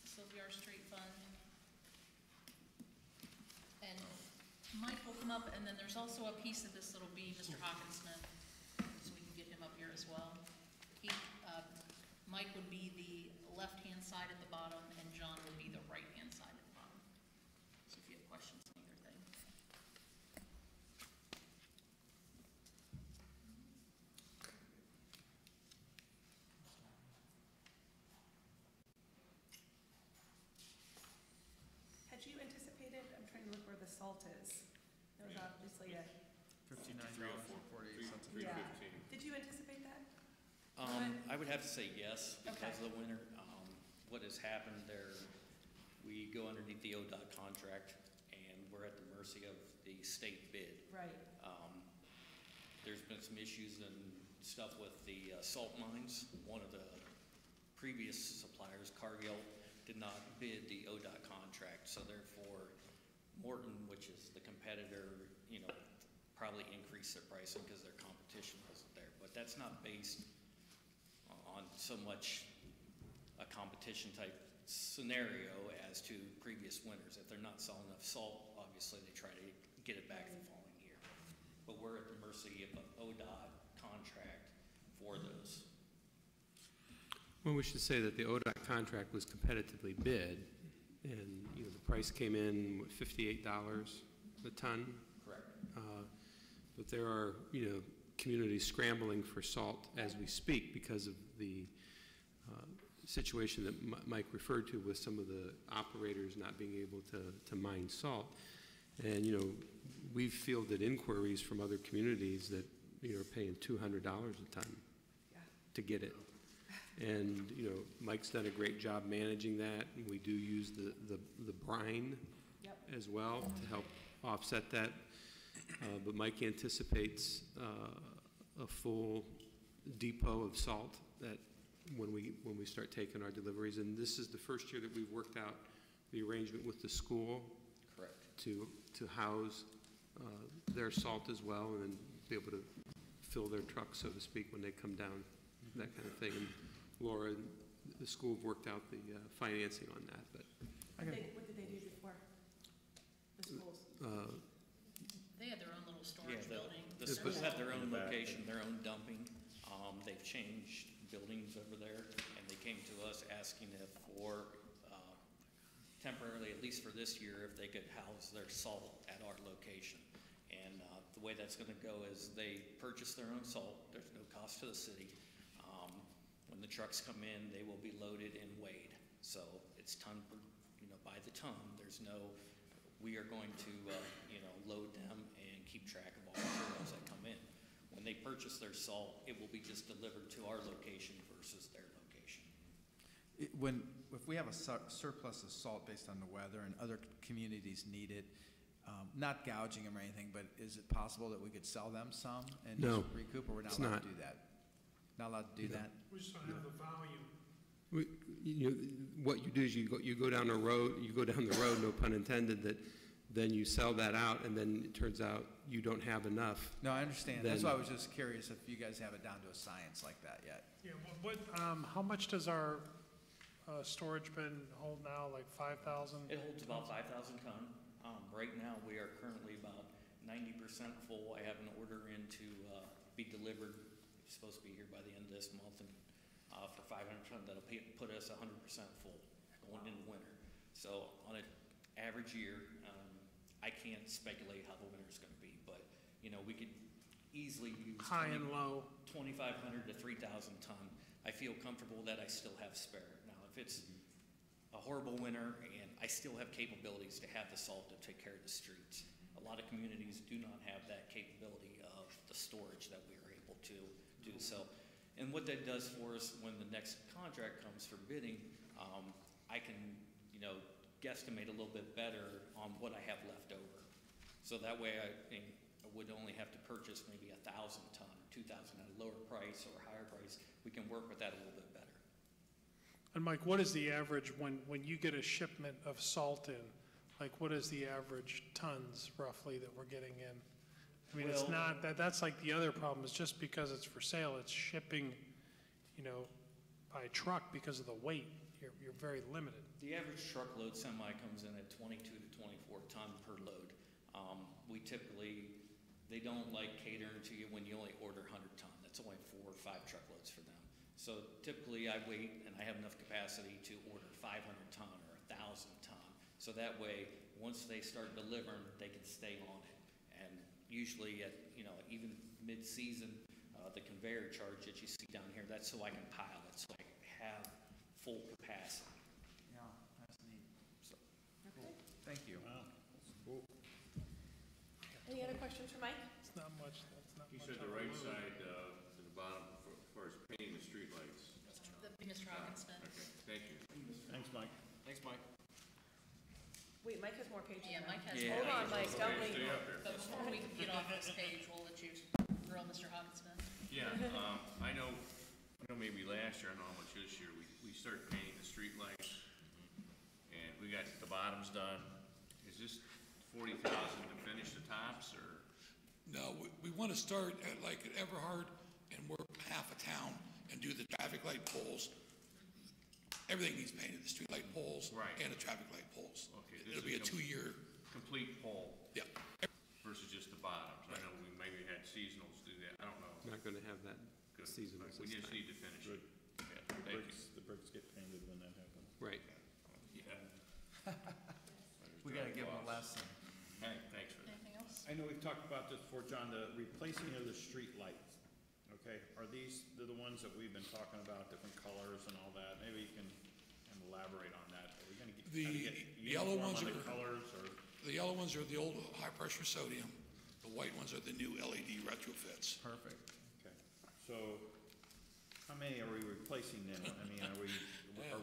Sylvia Street Fund. And Mike will come up, and then there's also a piece of this that'll be Mr. Hawkinsmith, so we can get him up here as well. Mike would be the left-hand side at the bottom, and John would be the right-hand side at the bottom. So if you have questions on either thing. Had you anticipated, I'm trying to look where the salt is. That was obviously a, $59.48. yeah. Did you anticipate that? I would have to say yes, because Okay. of the winter. What has happened there, we go underneath the ODOT contract, and we're at the mercy of the state bid. Right. There's been some issues and stuff with the salt mines. One of the previous suppliers, Cargill, did not bid the ODOT contract, so therefore Morton, which is the competitor, you know, probably increased their pricing because their competition wasn't there. But that's not based on so much a competition type scenario as to previous winters. If they're not selling enough salt, obviously they try to get it back the following year. But we're at the mercy of an ODOT contract for those. Well, we should say that the ODOT contract was competitively bid, and, you know, the price came in, what, $58 a ton? Correct. But there are, you know, communities scrambling for salt as we speak because of the situation that Mike referred to with some of the operators not being able to mine salt. And, you know, we've fielded inquiries from other communities that, you know, are paying $200 a ton to get it. And, you know, Mike's done a great job managing that, and we do use the brine as well to help offset that. But Mike anticipates a full depot of salt that when we start taking our deliveries. And this is the first year that we've worked out the arrangement with the school. Correct. To house their salt as well, and then be able to fill their trucks, so to speak, when they come down, that kind of thing. And Laura, the school have worked out the financing on that, but. What did they do before? The schools? They had their own little storage Yeah, building. the schools have their own location, their own dumping. They've changed buildings over there, and they came to us asking if for temporarily, at least for this year, if they could house their salt at our location. And the way that's gonna go is they purchase their own salt. There's no cost to the city. When the trucks come in, they will be loaded and weighed. So it's ton per, you know, by the ton. There's no, we are going to, you know, load them and keep track of all the materials that come in. When they purchase their salt, it will be just delivered to our location versus their location. If we have a surplus of salt based on the weather and other communities need it, not gouging them or anything, but is it possible that we could sell them some and No, just recoup, or we're not it's allowed not. to do that? Not allowed to do that? We just don't have the value. You know, what you do is you go down the road, no pun intended, that then you sell that out, and then it turns out you don't have enough. No, I understand. That's why I was just curious if you guys have it down to a science like that yet. Yeah, how much does our storage bin hold now, like 5,000? It holds about 5,000 ton. Right now, we are currently about 90% full. I have an order in to be delivered. It's supposed to be here by the end of this month, and for 500 ton, that'll put us 100% full going into winter. So on an average year, I can't speculate how the winter's going to be, but, you know, we could easily use High and low. 2,500 to 3,000 ton. I feel comfortable that I still have spare. Now, if it's a horrible winter and I still have capabilities to have the salt to take care of the streets, A lot of communities do not have that capability of the storage that we are able to do. So, and what that does for us when the next contract comes for bidding, I can, guesstimate a little bit better on what I have left over. So that way I would only have to purchase maybe 1,000 ton or 2,000 at a lower price or a higher price. We can work with that a little bit better. And Mike, what is the average when you get a shipment of salt in? Like, what is the average tons roughly that we're getting in? I mean, it's not, that's like the other problem, is just because it's for sale, it's shipping, by truck because of the weight. You're very limited. The average truckload semi comes in at 22 to 24 ton per load. We typically, they don't like catering to you when you only order 100 ton. That's only 4 or 5 truckloads for them. So typically I wait and I have enough capacity to order 500 ton or 1,000 ton. So that way, once they start delivering, they can stay on it. And usually at, even mid-season, the conveyor charge that you see down here, that's so I can pile it, so I have full capacity. Yeah, that's neat. So, Cool. Thank you. Wow, that's cool. Any other questions for Mike? It's not much, that's not He much. said the right side, to the bottom, as far as painting the streetlights. That'd be Mr. Hawkinston. Okay, thank you. Thanks, Mike. Thanks, Mike. Wait, Mike has more pages. Yeah, Mike has. Yeah. Hold on, Mike, don't Okay, leave. stay up there. But before we get off this page, we'll let you grill Mr. Hawkinston. Yeah, I know maybe last year, I don't know how much this year, we started painting the streetlights, and we got the bottoms done. Is this 40,000 to finish the tops, or? No, we want to start at like at Everhard and work half a town and do the traffic light poles. Everything needs painted, the street light poles Right. and the traffic light poles. Okay, this It'll be a is 2-year, complete pole yeah. versus just the bottoms. I know we maybe had seasonals do that, I don't know. Not going to have that Good. seasonal We this just time. need to finish it. Good. Yeah, thank you. The bricks get painted when that happens. Right. Yeah. We gotta give them a lesson. Hey, thanks for that. Anything else? I know we've talked about this before, John, the replacing of the street lights. Okay, are these the ones that we've been talking about, different colors and all that? Maybe you can elaborate on that. Are we gonna get, The kinda get yellow uniform ones on the are- colors, or? The yellow ones are the old high-pressure sodium. The white ones are the new LED retrofits. Perfect. Okay, so how many are we replacing then? I mean, are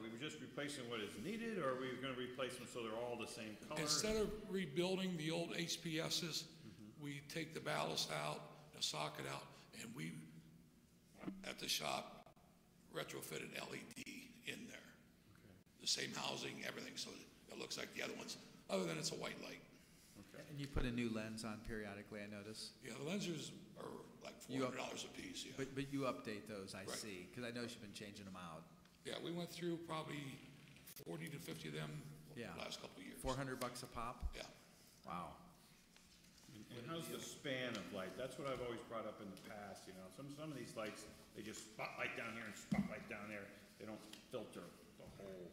we just replacing what is needed, or are we gonna replace them so they're all the same color? Instead of rebuilding the old HPSs, we take the ballast out, the socket out, and we, at the shop, retrofitted LED in there. The same housing, everything, so it looks like the other ones, other than it's a white light. And you put a new lens on periodically, I notice. Yeah, the lenses are like $400 a piece, yeah. But you update those, I Right. see, because I know you've been changing them out. Yeah, we went through probably 40 to 50 of them Yeah. the last couple of years. $400 a pop? Yeah. Wow. And how's the span of light? That's what I've always brought up in the past, some of these lights, they just spotlight down here and spotlight down there. They don't filter the whole.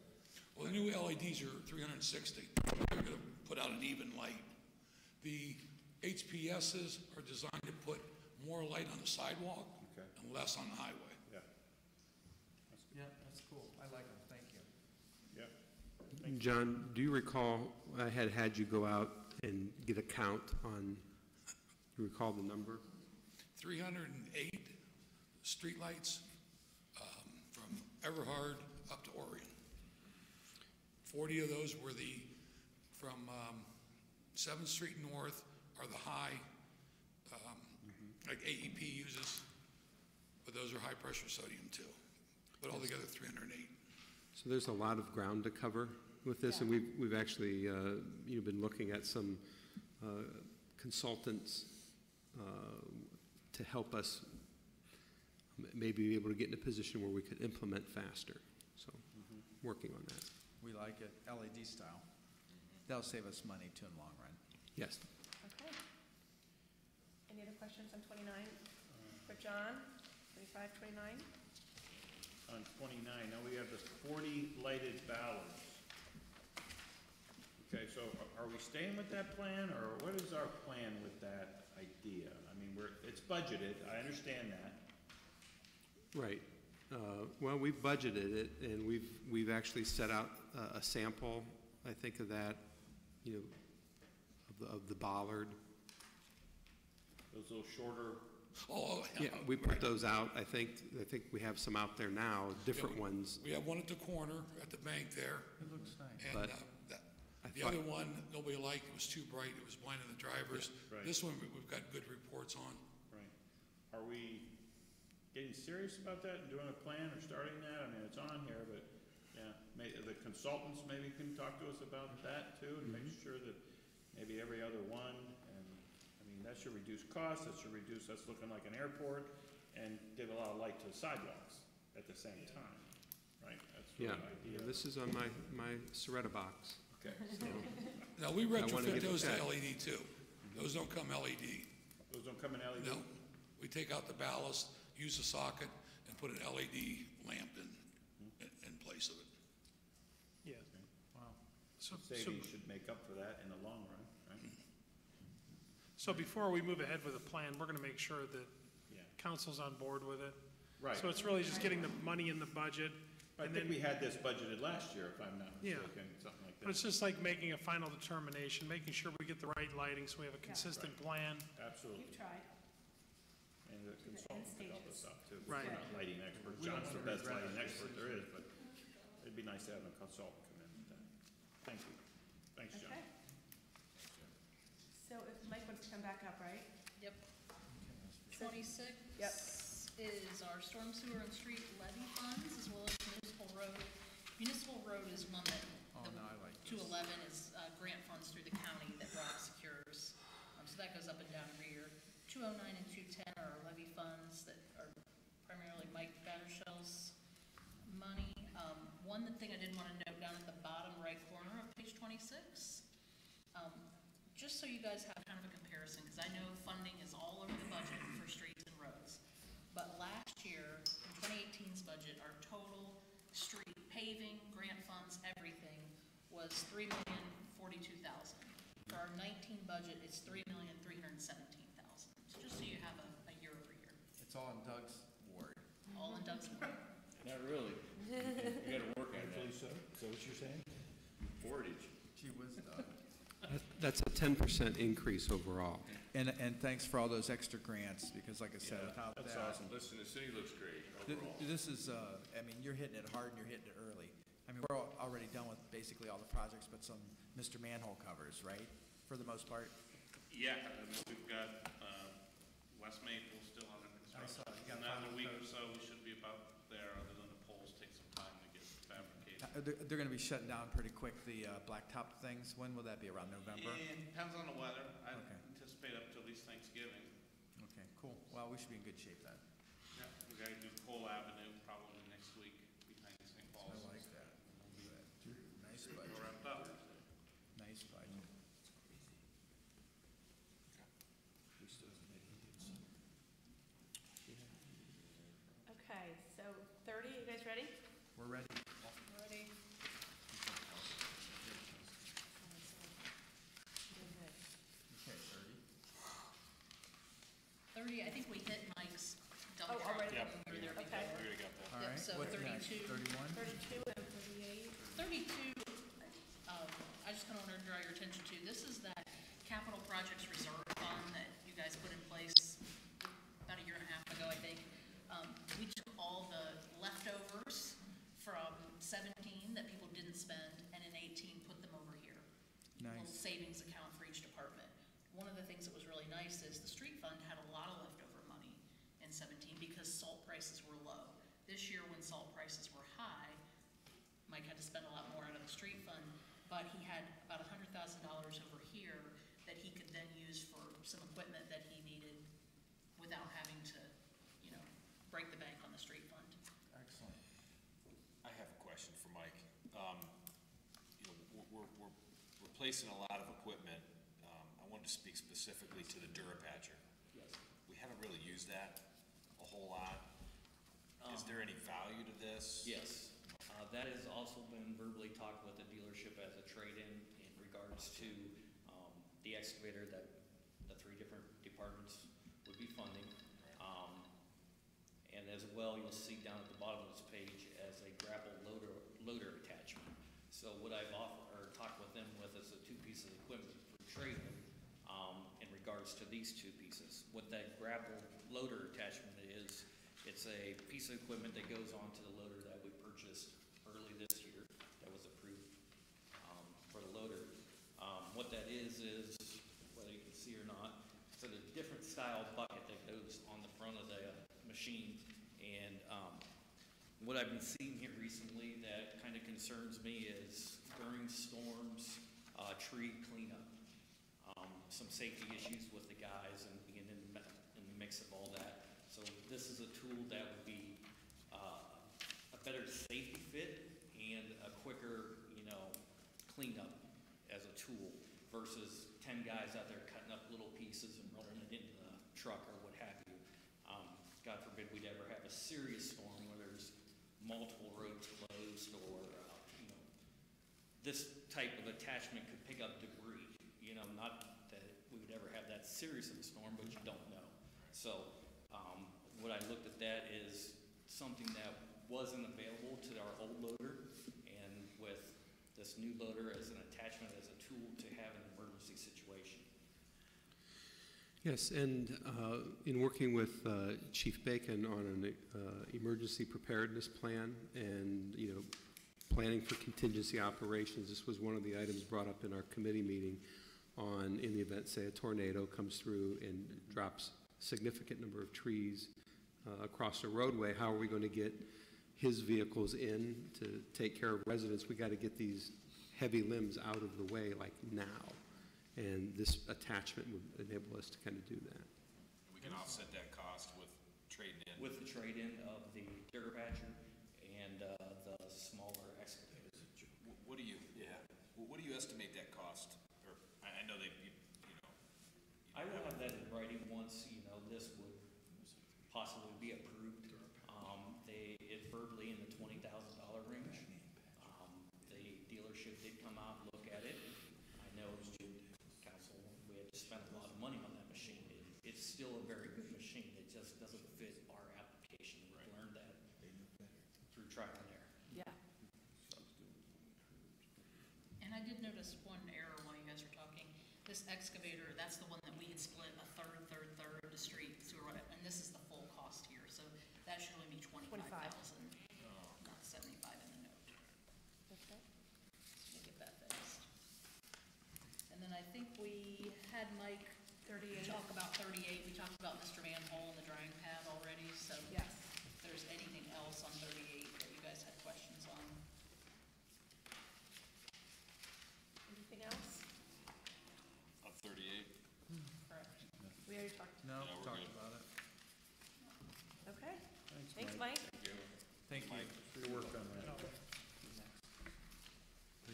Well, the new LEDs are 360. They're going to put out an even light. The HPSs are designed to put more light on the sidewalk and less on the highway. Yeah. Yeah, that's cool. I like them, thank you. Yeah. John, do you recall, I had you go out and get a count on, you recall the number? 308 streetlights from Everhard up to Orion. 40 of those were from 7th Street North are the high, like AEP uses, but those are high pressure sodium too. But altogether 308. So there's a lot of ground to cover with this, and we've actually been looking at some consultants to help us maybe be able to get in a position where we could implement faster. So, working on that. We like it, LED style. That'll save us money too in the long run. Yes. Okay. Any other questions on 29 for John? 25, 29? On 29, now we have the 40 lighted ballards. Okay, so are we staying with that plan, or what is our plan with that idea? I mean, it's budgeted, I understand that. Right. Well, we've budgeted it, and we've actually set out a sample, I think, of that, of the bollard. Those little shorter, Oh, Yeah, we put those out. I think we have some out there now, different ones. we have one at the corner at the bank there. It looks nice. And But the other one, nobody liked, it was too bright, it was blinding the drivers. Yeah, right. This one, we've got good reports on. right. Are we getting serious about that and doing a plan or starting that? I mean, it's on here, but, yeah, the consultants maybe can talk to us about that too, and make sure that maybe every other one, and, I mean, that should reduce costs, that should reduce us looking like an airport, and give a lot of light to the sidewalks at the same time, right? That's the Yeah, idea. this is on my Soretta box. Okay. Now, we wanna retrofit get those to that. LED too. Those don't come LED. Those don't come in LED? No. We take out the ballast, use the socket, and put an LED lamp in place of it. Yeah. Wow. So, Savings should make up for that in the long run, right? so before we move ahead with a plan, we're gonna make sure that Yeah. council's on board with it. Right. So it's really just getting the money in the budget, I and think then, we had this budgeted last year, if I'm not Yeah. mistaken, something like but it's that. just like making a final determination, making sure we get the right lighting, so we have a consistent plan. Absolutely. You've tried. And the consultant could help us out too. Right. We're not lighting experts. John's the best lighting expert there is, but it'd be nice to have a consultant come in with that. Thank you. Thanks, John. Okay. So if Mike wants to come back up, right? Yep. 26 Yep. is our storm sewer and street levy funds, as well as municipal road. Municipal road is one that, Oh, no, I like this. 211 is grant funds through the county that Rock secures. So that goes up and down every year. 209 and 210 are our levy funds that are primarily Mike Battershell's money. One thing I did want to note down at the bottom right corner of page 26, just so you guys have kind of a comparison, because I know funding is all over the budget for streets and roads. But last year, in 2018's budget, our total street paving, grant funds, everything was $3,042,000. For our 19 budget, it's $3,317,000. So just so you have a year over year, It's all in Doug's ward. all in Doug's ward. Not really. You gotta work on Actually, that. so, is that what you're saying? Portage. Gee whiz, Doug. That's a 10% increase overall. And thanks for all those extra grants, because like I said, without That's that. awesome. Listen, the city looks great th- overall. This is, I mean, you're hitting it hard and you're hitting it early. I mean, we're already done with basically all the projects, but some Mr. Manhole covers, right? For the most part? Yeah, I mean, we've got, West Maple still under construction. saw it. You got Another final week or coat. so, we should be about there, other than the poles take some time to get fabricated. They're gonna be shutting down pretty quick, the blacktop things. When will that be, around November? It depends on the weather. I Okay. anticipate up to at least Thanksgiving. Okay, cool. Well, we should be in good shape then. Yeah, we gotta do Cole Avenue probably next week behind St. Paul's. I like that. We'll do that. Nice We're budget. wrapped up. Nice budget. Okay, so 30, you guys ready? We're ready. Ready? Okay, 30, I think we hit Mike's double Oh, truck already? when we were there Okay. before. We already got that. All Yep, right. so What's next? 32. 31? 32 and 38. 32, I just kind of want to draw your attention to, this is that capital projects reserve fund that you guys put in place about a year and a half ago, I think. We took all the leftovers from 17 that people didn't spend, and in 18 put them over here. Little Nice. savings account for each department. One of the things that was really nice is the street fund had a lot of leftover money in 17 because salt prices were low. This year, when salt prices were high, Mike had to spend a lot more out of the street fund, but he had about $100,000 over here that he could then use for some equipment that he needed without having to, break the bank on the street fund. Excellent. I have a question for Mike. We're replacing a lot of equipment. I wanted to speak specifically to the Durapatcher. Yes. We haven't really used that a whole lot. Is there any value to this? Yes. That has also been verbally talked with the dealership as a trade-in in regards to the excavator that the three different departments would be funding. And as well, you'll see down at the bottom of this page as a grapple loader attachment. So what I've talked with them with is the two pieces of equipment for trade-in regards to these two pieces. What that grapple loader attachment is, it's a piece of equipment that goes onto the loader that we purchased early this year, that was approved for the loader. What that is, whether you can see or not, it's a different style bucket that goes on the front of the machine. And what I've been seeing here recently that kind of concerns me is during storms, tree cleanup, some safety issues with the guys and being in the mix of all that. So this is a tool that would be a better safety fit and a quicker, cleanup as a tool versus 10 guys out there cutting up little pieces and rolling it into the truck or what have you. God forbid we'd ever have a serious storm where there's multiple roads closed or, this type of attachment could pick up debris. Not that we would ever have that serious of a storm, but you don't know. So what I looked at that is something that wasn't available to our old loader, and with this new loader as an attachment, as a tool to have an emergency situation. Yes, and in working with Chief Bacon on an emergency preparedness plan and, planning for contingency operations, this was one of the items brought up in our committee meeting on, in the event, say, a tornado comes through and drops a significant number of trees across the roadway. How are we going to get his vehicles in to take care of residents? We got to get these heavy limbs out of the way, like now. And this attachment would enable us to kind of do that. We can offset that cost with trading in. With the trade-in of the digger batcher and the smaller excavators. What do you estimate that cost? Or I know they, I will have that in writing once, this would possibly be approved. It's verbally in the $20,000 range. The dealership did come out and look at it. I know as council, we had to spend a lot of money on that machine. It's still a very good machine. It just doesn't fit our application. We learned that through trial and error. Yeah. And I did notice one error while you guys were talking. This excavator, that's the one that we had split a third to street sewer, and this is the full cost here. So that should only be $25,000, not the $75 in the note. Okay. We'll get that fixed. And then I think we had Mike 38. talk about 38. We talked about Mr. Van Hole and the drying pad already. So Yes. if there's anything else on 38 that you guys had questions on. Anything else? On 38? Correct. We already talked. No, Yeah, we're talked good. about it. Okay. Thanks, Mike. Thank you. Good work on that. I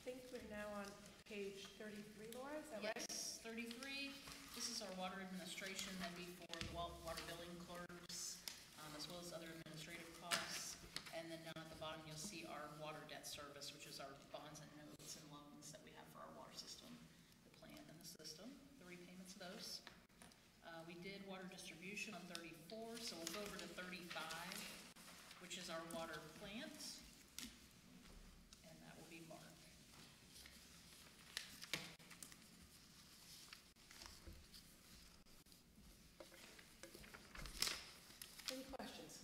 think we're now on page 33, Laura, is that right? Yes, 33, this is our water administration, that'd be for the water billing clerks, as well as other administrative costs. And then down at the bottom, you'll see our water debt service, which is our bonds and notes and loans that we have for our water system, the plan and the system, the repayments of those. We did water distribution on 34, so we'll go over to 35, which is our water plant. And that will be Mark. Any questions?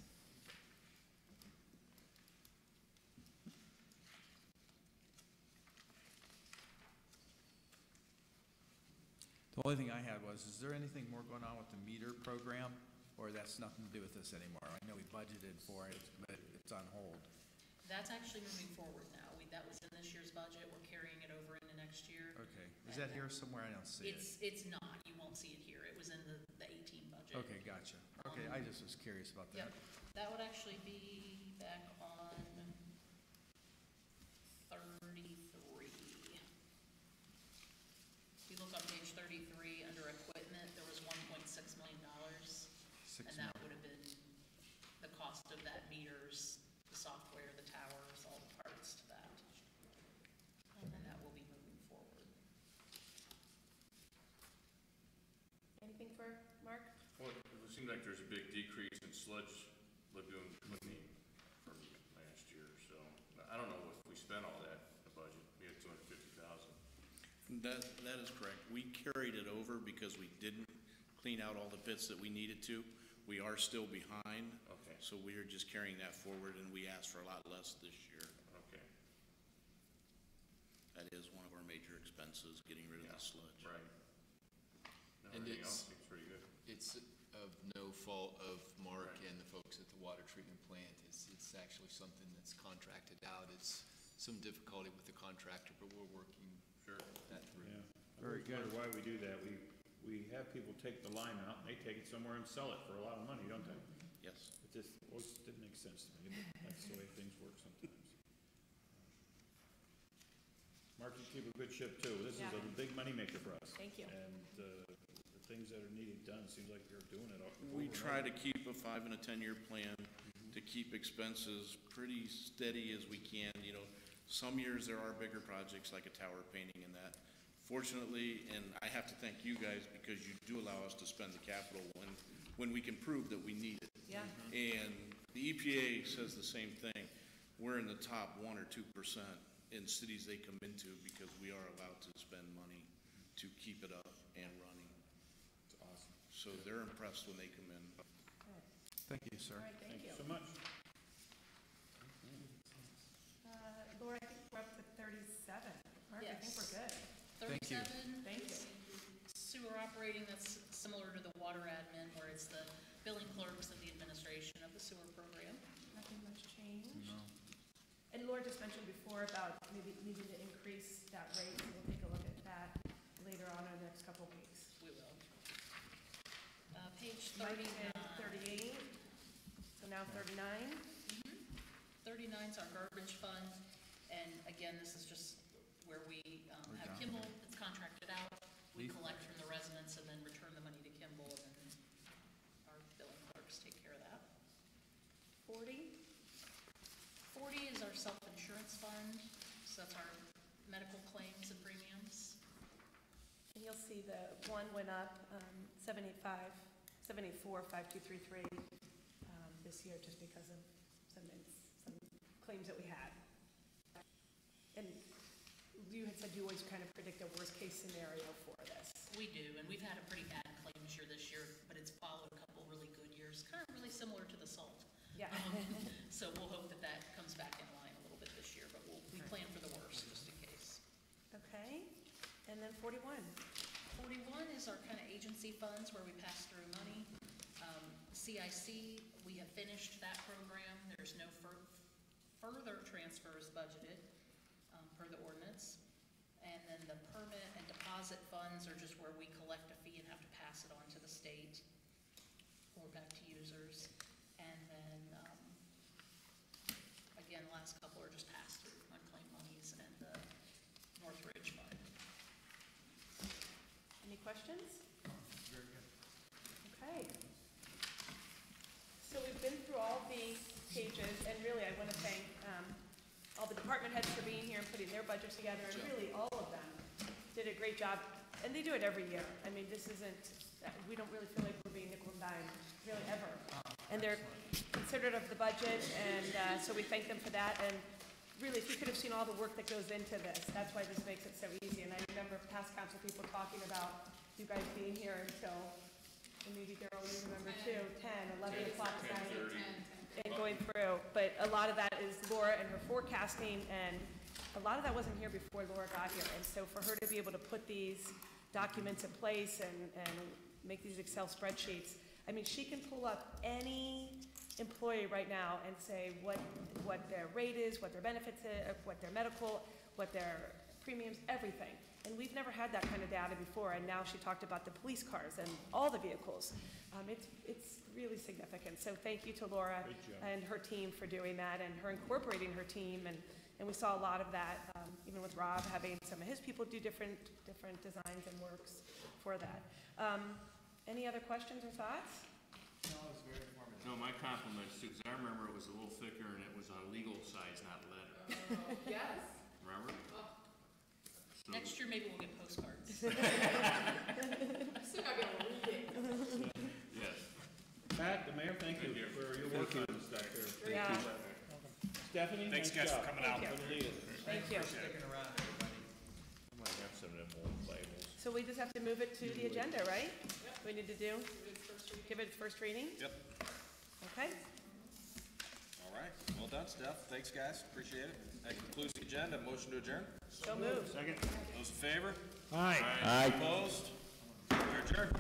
The only thing I had was, is there anything more going on with the meter program, or that's nothing to do with this anymore? I know we budgeted for it, but it's on hold. That's actually moving forward now. That was in this year's budget. We're carrying it over into next year. Okay, is that here somewhere? I don't see it. It's not. You won't see it here. It was in the 18 budget. Okay, gotcha. Okay, I just was curious about that. Yep. That would actually be back on 33. If you look on page 33, under equipment, there was $1.6 million. And that would have been the cost of that meters, the software, the towers, all the parts to that. And then that will be moving forward. Anything for Mark? Well, it seems like there's a big decrease in sludge lagoon cleaning from last year, so I don't know if we spent all that in the budget. We had 250,000. That is correct. We carried it over because we didn't clean out all the pits that we needed to. We are still behind. Okay. So we are just carrying that forward, and we asked for a lot less this year. Okay. That is one of our major expenses, getting rid of the sludge. Right. No, And everything else seems pretty good. It's of no fault of Mark Right. and the folks at the water treatment plant. It's actually something that's contracted out. It's some difficulty with the contractor, but we're working that through. Yeah. Very I wonder why we do that. We have people take the lime out, and they take it somewhere and sell it for a lot of money, don't they? Yes. It just always didn't make sense to me, but that's the way things work sometimes. Mark, you keep a good ship too. This is a big moneymaker for us. Thank you. And the things that are needed done, seems like you're doing it. We try to keep a 5 and a 10-year plan to keep expenses pretty steady as we can. You know, some years there are bigger projects like a tower painting and that. Fortunately, and I have to thank you guys because you do allow us to spend the capital when we can prove that we need it. Yeah. And the EPA says the same thing. We're in the top 1 or 2% in cities they come into because we are allowed to spend money to keep it up and running. It's awesome. So they're impressed when they come in. Thank you, sir. All right, thank you. So much. Laura, I think we're up to 37. Mark, I think Yes. we're good. Thank you. 37. Thank you. Sewer operating, that's similar to the water admin, where it's the billing clerks and the administration of the sewer program. Nothing much changed. And Laura just mentioned before about maybe needing to increase that rate, so we'll take a look at that later on in the next couple of weeks. We will. Page Mike 39. had 38, so now 39. 39 is our garbage fund, and again, this is just where we have Kimball, it's contracted out. We collect from the residents and then return the money to Kimball, and then our billing clerks take care of that. 40, 40 is our self-insurance fund, so that's our medical claims and premiums. and you'll see the one went up 74, 5233 this year just because of some claims that we had. And you had said you always kind of predict a worst-case scenario for this. We do, and we've had a pretty bad claims year this year, but it's followed a couple really good years, kind of really similar to the salt. Yeah. So we'll hope that that comes back in line a little bit this year, but we plan for the worst, just in case. Okay, and then 41. 41 is our kind of agency funds where we pass through money. CIC, we have finished that program. There's no further transfers budgeted per the ordinance. And then the permit and deposit funds are just where we collect a fee and have to pass it on to the state or back to users. And then, again, last couple are just pass-through unclaimed monies and the Northridge Fund. Any questions? Very good. Okay. So we've been through all the pages, and really I want to thank all the department heads for being here and putting their budgets together, and really all of them did a great job. And they do it every year. I mean, this isn't, we don't really feel like we're being nickel and dime, really ever. And they're considerate of the budget, and so we thank them for that. And really, if you could have seen all the work that goes into this, that's why this makes it so easy. And I remember past council people talking about you guys being here until, and maybe Daryl, you remember too, 10, 11 o'clock at night. And going through, but a lot of that is Laura and her forecasting, and a lot of that wasn't here before Laura got here. And so for her to be able to put these documents in place and make these Excel spreadsheets, I mean, she can pull up any employee right now and say what their rate is, what their benefits are, what their medical, what their premiums, everything. And we've never had that kind of data before, and now she talked about the police cars and all the vehicles. It's really significant. So thank you to Laura and her team for doing that, and her incorporating her team, and we saw a lot of that, even with Rob having some of his people do different designs and works for that. Any other questions or thoughts? No, it was very informative. No, my compliments too, because I remember it was a little thicker and it was on legal size, not letter. Yes. Remember? So, Next year, maybe we'll get postcards. yes. Pat, the mayor, thank you for your work on this stuff here. Yeah. Stephanie, Thanks, nice guys, job. for coming out. Thank you. For the lead. Thank you. I might have some of them So we just have to move it to the agenda, right? We need to do, give it first reading? Yep. Okay. All right, well done, Steph. Thanks, guys, appreciate it. That concludes the agenda. Motion to adjourn? So moved. Second? Those in favor? Aye. Opposed? We're adjourned.